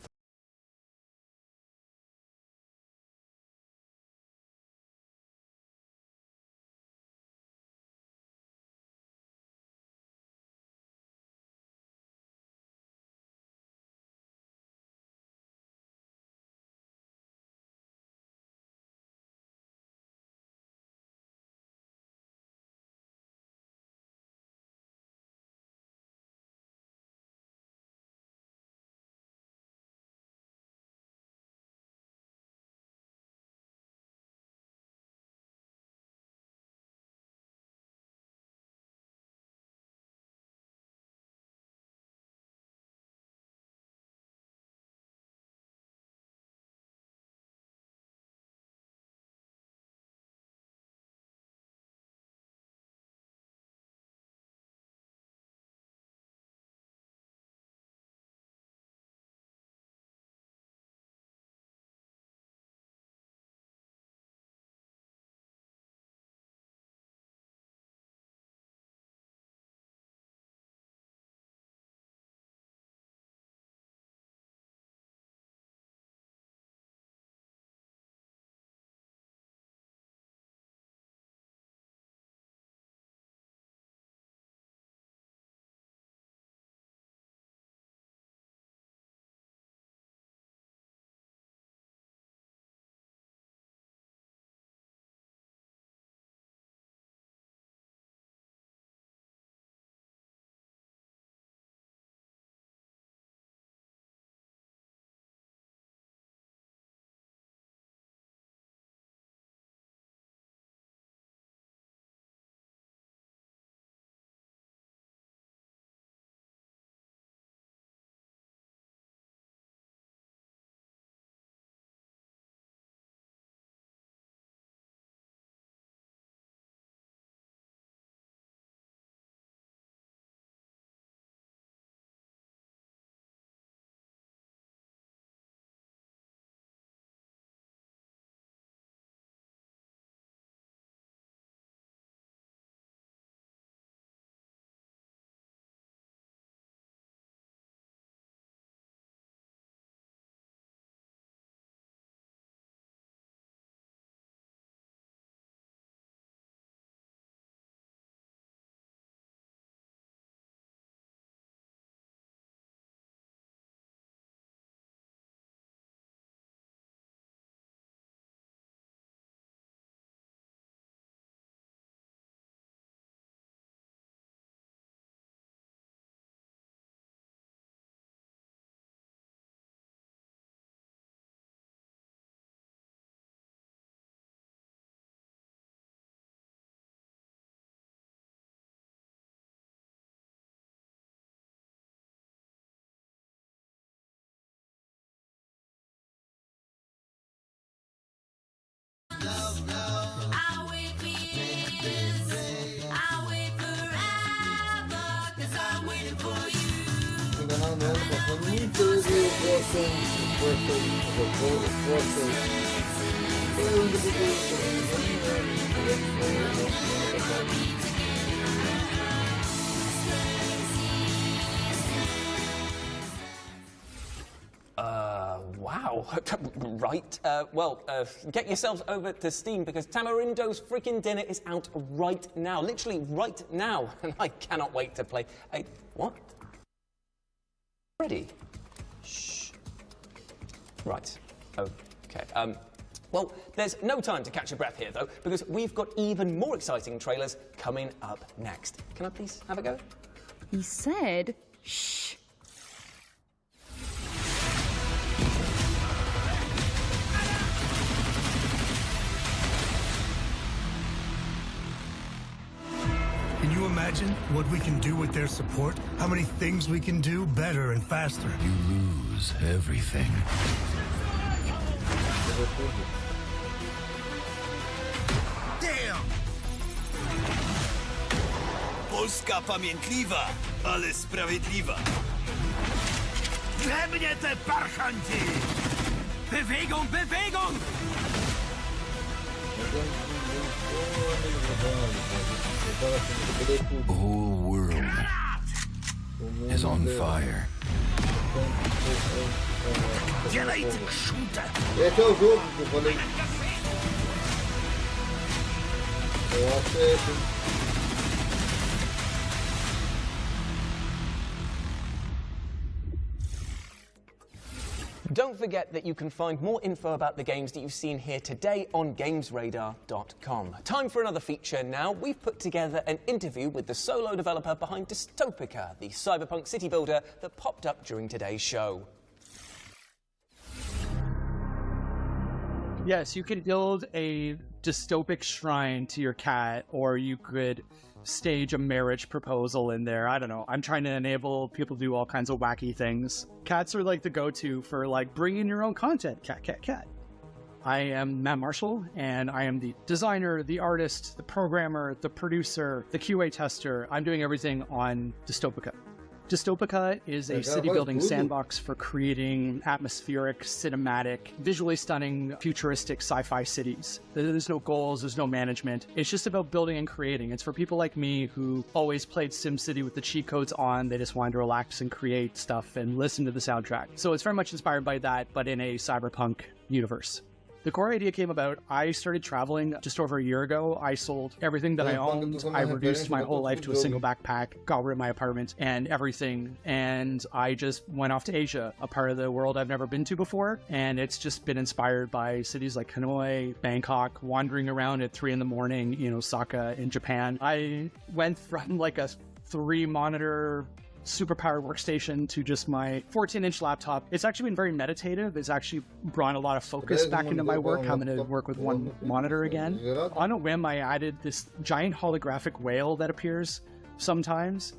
Wow. Right. Get yourselves over to Steam because Tamarindo's freaking dinner is out right now. Literally right now. And I cannot wait to play. What? Ready? Shh. Right. Okay. Well, there's no time to catch your breath here, though, because we've got even more exciting trailers coming up next. Can I please have a go? He said, shh. Can you imagine what we can do with their support? How many things we can do better and faster? You lose everything. Damn! Polska pamiętliwa, ale sprawiedliwa. We mnie te parchanty! Bewegung, Bewegung! The whole world is on fire. Делайте шута! Esse é o jogo que eu falei. Eu acho Don't forget that you can find more info about the games that you've seen here today on GamesRadar.com. Time for another feature now. We've put together an interview with the solo developer behind Dystopica, the cyberpunk city builder that popped up during today's show. Yes, you could build a dystopic shrine to your cat, or you could stage a marriage proposal in there. I don't know. I'm trying to enable people to do all kinds of wacky things. Cats are like the go-to for like bringing your own content. Cat. I am Matt Marshall, and I am the designer, the artist, the programmer, the producer, the QA tester. I'm doing everything on Dystopica. Dystopica is a city-building sandbox for creating atmospheric, cinematic, visually stunning, futuristic sci-fi cities. There's no goals, there's no management. It's just about building and creating. It's for people like me who always played SimCity with the cheat codes on. They just wanted to relax and create stuff and listen to the soundtrack. So it's very much inspired by that, but in a cyberpunk universe. The core idea came about, I started traveling just over a year ago. I sold everything that I owned. I reduced my whole life to a single backpack, got rid of my apartment and everything. And I just went off to Asia, a part of the world I've never been to before. And it's just been inspired by cities like Hanoi, Bangkok, wandering around at 3 a.m, in Osaka in Japan. I went from like a 3-monitor super-powered workstation to just my 14-inch laptop. It's actually been very meditative. It's actually brought a lot of focus back into my work. I'm going to work with one monitor again. On a whim, I added this giant holographic whale that appears sometimes,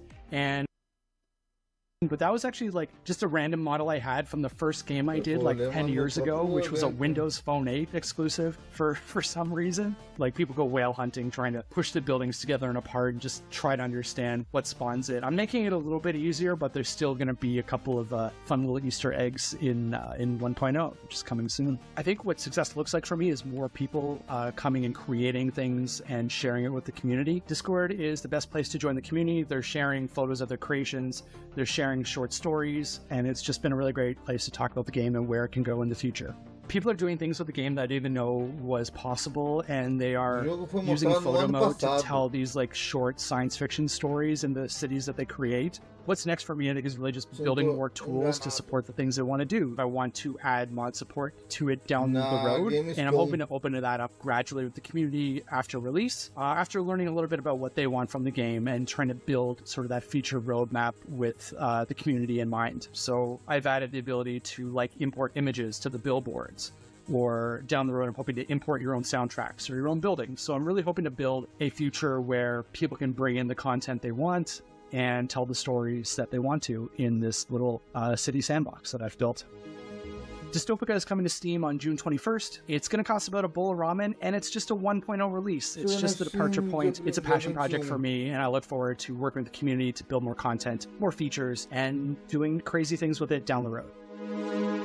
but that was actually like just a random model I had from the first game I did like 10 years ago, which was a Windows Phone 8 exclusive for some reason. Like people go whale hunting, trying to push the buildings together and apart and just try to understand what spawns it. I'm making it a little bit easier, but there's still going to be a couple of fun little Easter eggs in 1.0, which is coming soon. I think what success looks like for me is more people coming and creating things and sharing it with the community. Discord is the best place to join the community. They're sharing photos of their creations. They're sharing short stories, and it's just been a really great place to talk about the game and where it can go in the future. People are doing things with the game that I didn't even know was possible, and they are using photo mode to tell these like short science fiction stories in the cities that they create. What's next for me, I think, is really just building more tools to support the things I want to do. I want to add mod support to it down the road, and I'm hoping to open that up gradually with the community after release, after learning a little bit about what they want from the game and trying to build sort of that feature roadmap with the community in mind. So I've added the ability to like import images to the billboards, or down the road I'm hoping to import your own soundtracks or your own buildings. So I'm really hoping to build a future where people can bring in the content they want and tell the stories that they want to in this little city sandbox that I've built. Dystopica is coming to Steam on June 21st. It's going to cost about a bowl of ramen, and it's just a 1.0 release. It's just the departure point. It's a passion project for me, and I look forward to working with the community to build more content, more features, and doing crazy things with it down the road.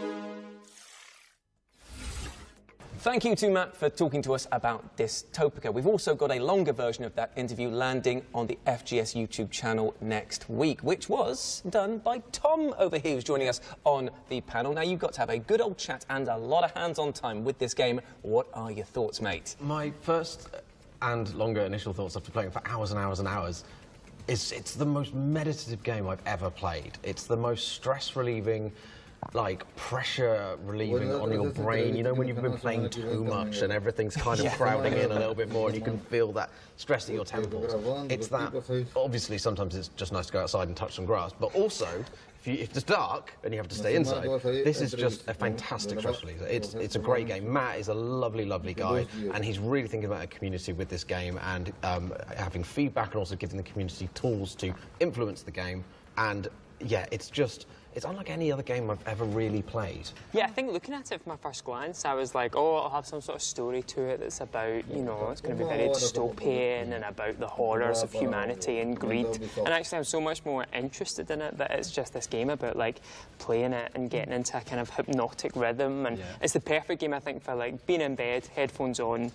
Thank you to Matt for talking to us about Dystopica. We've also got a longer version of that interview landing on the FGS YouTube channel next week, which was done by Tom over here, who's joining us on the panel. Now, you've got to have a good old chat and a lot of hands-on time with this game. What are your thoughts, mate? My first and longer initial thoughts after playing for hours and hours and hours is it's the most meditative game I've ever played. It's the most stress-relieving, like pressure-relieving on your brain. You know, when you've been playing too much and everything's kind of crowding in a little bit more and you can feel that stress at your temples. It's that, obviously sometimes it's just nice to go outside and touch some grass, but also if it's dark and you have to stay inside, this is just a fantastic stress reliever. It's a great game. Matt is a lovely, lovely guy, and he's really thinking about a community with this game and having feedback and also giving the community tools to influence the game. And yeah, it's unlike any other game I've ever really played. Yeah, I think looking at it from my first glance, I was like, oh, it'll have some sort of story to it that's about, you know, it's going to be very dystopian and about the horrors of humanity and greed. And actually, I'm so much more interested in it that it's just this game about, like, playing it and getting into a kind of hypnotic rhythm. And it's the perfect game, I think, for, like, being in bed, headphones on,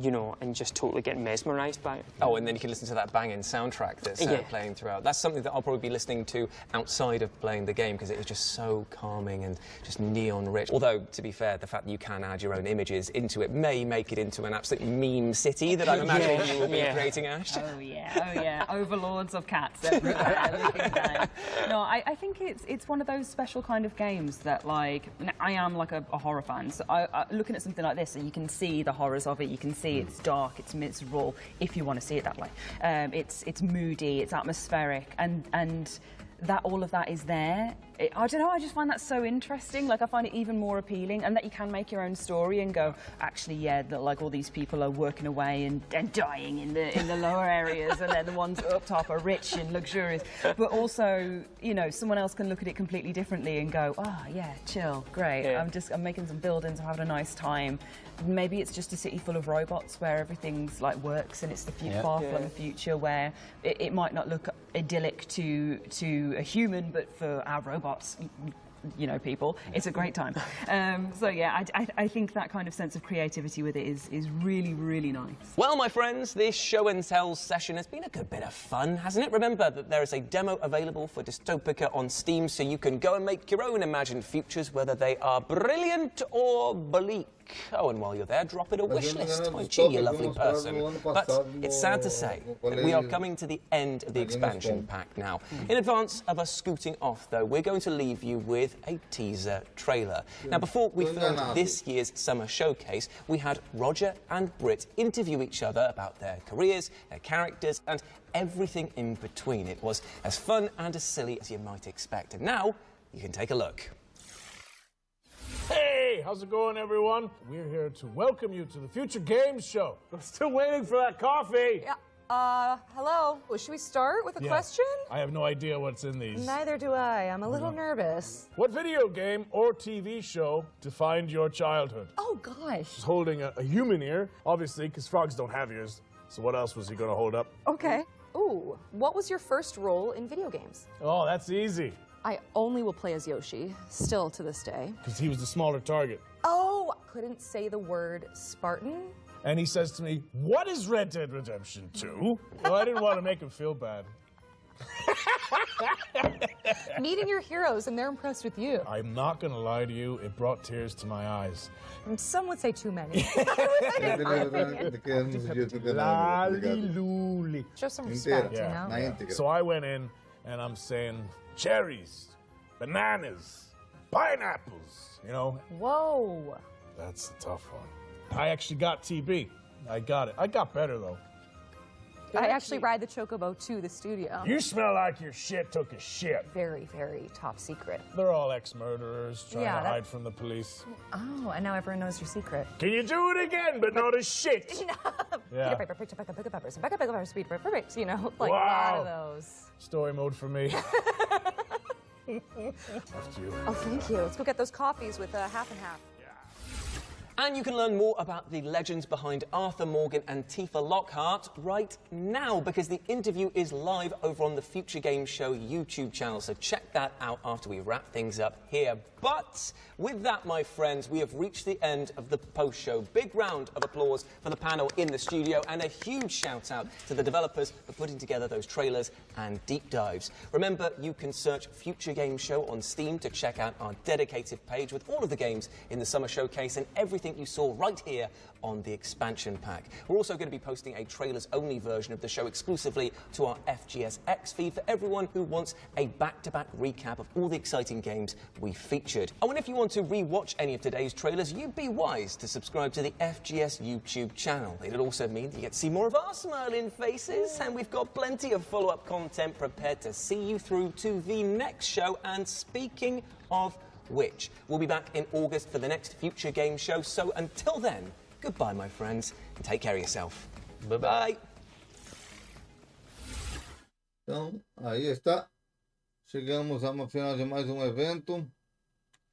you know, and just totally getting mesmerised by it. Oh, and then you can listen to that banging soundtrack that's playing throughout. That's something that I'll probably be listening to outside of playing the game because it is just so calming and just neon rich. Although, to be fair, the fact that you can add your own images into it may make it into an absolute meme city that I'm imagining you will be creating, Ash. Oh yeah, overlords of cats everywhere. No, I think it's one of those special kind of games that, like, I am like a horror fan, so looking at something like this and you can see the horrors of it, you can see it's dark, it's miserable, if you want to see it that way. It's moody, it's atmospheric, and that all of that is there. I don't know, I just find that so interesting. Like, I find it even more appealing, and that you can make your own story and go, actually, yeah, like all these people are working away and dying in the lower areas, and then the ones up top are rich and luxurious. But also, you know, someone else can look at it completely differently and go, oh yeah, chill, great. Yeah. I'm making some buildings, I'm having a nice time. Maybe it's just a city full of robots where everything's like works, and it's the far-flung future where it might not look idyllic to a human, but for our robots, you know, people, it's a great time. So yeah, I think that kind of sense of creativity with it is really, really nice. Well, my friends, this show and tell session has been a good bit of fun, hasn't it? Remember that there is a demo available for Dystopica on Steam, so you can go and make your own imagined futures, whether they are brilliant or bleak. Oh, and while you're there, drop it a wish list. Oh, gee, you lovely person. But it's sad to say that we are coming to the end of the expansion pack now. In advance of us scooting off, though, we're going to leave you with a teaser trailer. Now, before we filmed this year's summer showcase, we had Roger and Britt interview each other about their careers, their characters, and everything in between. It was as fun and as silly as you might expect. And now, you can take a look. Hey, how's it going, everyone? We're here to welcome you to the Future Games Show. I'm still waiting for that coffee. Yeah. Hello. Should we start with a question? I have no idea what's in these. Neither do I. I'm a little nervous. What video game or TV show defined your childhood? Oh, gosh. He's holding a human ear, obviously, because frogs don't have ears. So what else was he going to hold up? Okay. Ooh, what was your first role in video games? Oh, that's easy. I only will play as Yoshi, still to this day. Because he was the smaller target. Oh, couldn't say the word Spartan. And he says to me, what is Red Dead Redemption 2? Well, I didn't want to make him feel bad. Meeting your heroes and they're impressed with you. I'm not going to lie to you, it brought tears to my eyes. Some would say too many. Show some respect, you know? So I went in and I'm saying cherries, bananas, pineapples, you know? Whoa. That's a tough one. I actually got TB. I got it. I got better, though. I actually ride the Chocobo to the studio. You smell like your shit took a shit. Very, very top secret. They're all ex-murderers trying to hide from the police. Oh, and now everyone knows your secret. Can you do it again, but not as shit? Yeah. You know, like a lot of those. Story mode for me. After you. Oh, thank you. Let's go get those coffees with half and half. And you can learn more about the legends behind Arthur Morgan and Tifa Lockhart right now, because the interview is live over on the Future Games Show YouTube channel. So check that out after we wrap things up here. But with that, my friends, we have reached the end of the post-show. Big round of applause for the panel in the studio, and a huge shout out to the developers for putting together those trailers and deep dives. Remember, you can search Future Games Show on Steam to check out our dedicated page with all of the games in the Summer Showcase and everything you saw right here on the expansion pack. We're also going to be posting a trailers-only version of the show exclusively to our FGSX feed for everyone who wants a back-to-back recap of all the exciting games we featured. Oh, and if you want to re-watch any of today's trailers, you'd be wise to subscribe to the FGS YouTube channel. It'll also mean you get to see more of our smiling faces, and we've got plenty of follow-up content prepared to see you through to the next show. And speaking of which, we'll be back in August for the next Future Game Show. So until then, goodbye, my friends, and take care of yourself. Bye-bye. Então, aí está. Chegamos ao final de mais evento.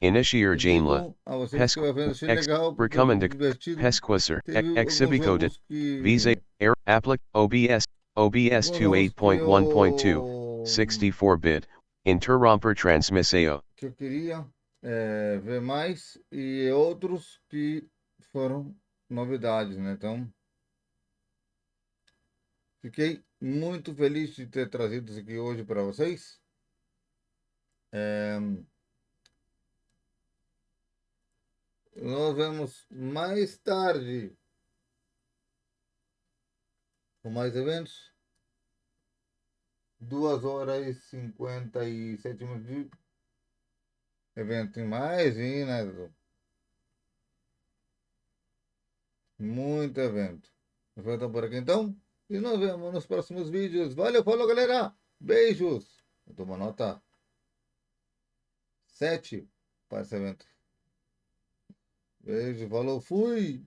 Initiar Janela, Pesk, X, Recommended, Pesquisser, Exhibicodet, Visa, Air, Applic, OBS, OBS 28.1.2, 64-bit, Interromper Transmisseo. Que eu queria ver mais e outros que foram novidades, né? Então, fiquei muito feliz de ter trazido isso aqui hoje para vocês. Nós vemos mais tarde com mais eventos. 2h57 de evento. Tem mais, hein, né? Muito evento. Vou estar por aqui então. E nos vemos nos próximos vídeos. Valeu, falou, galera. Beijos. Eu dou uma nota 7 para esse evento. Beijo, falou, fui!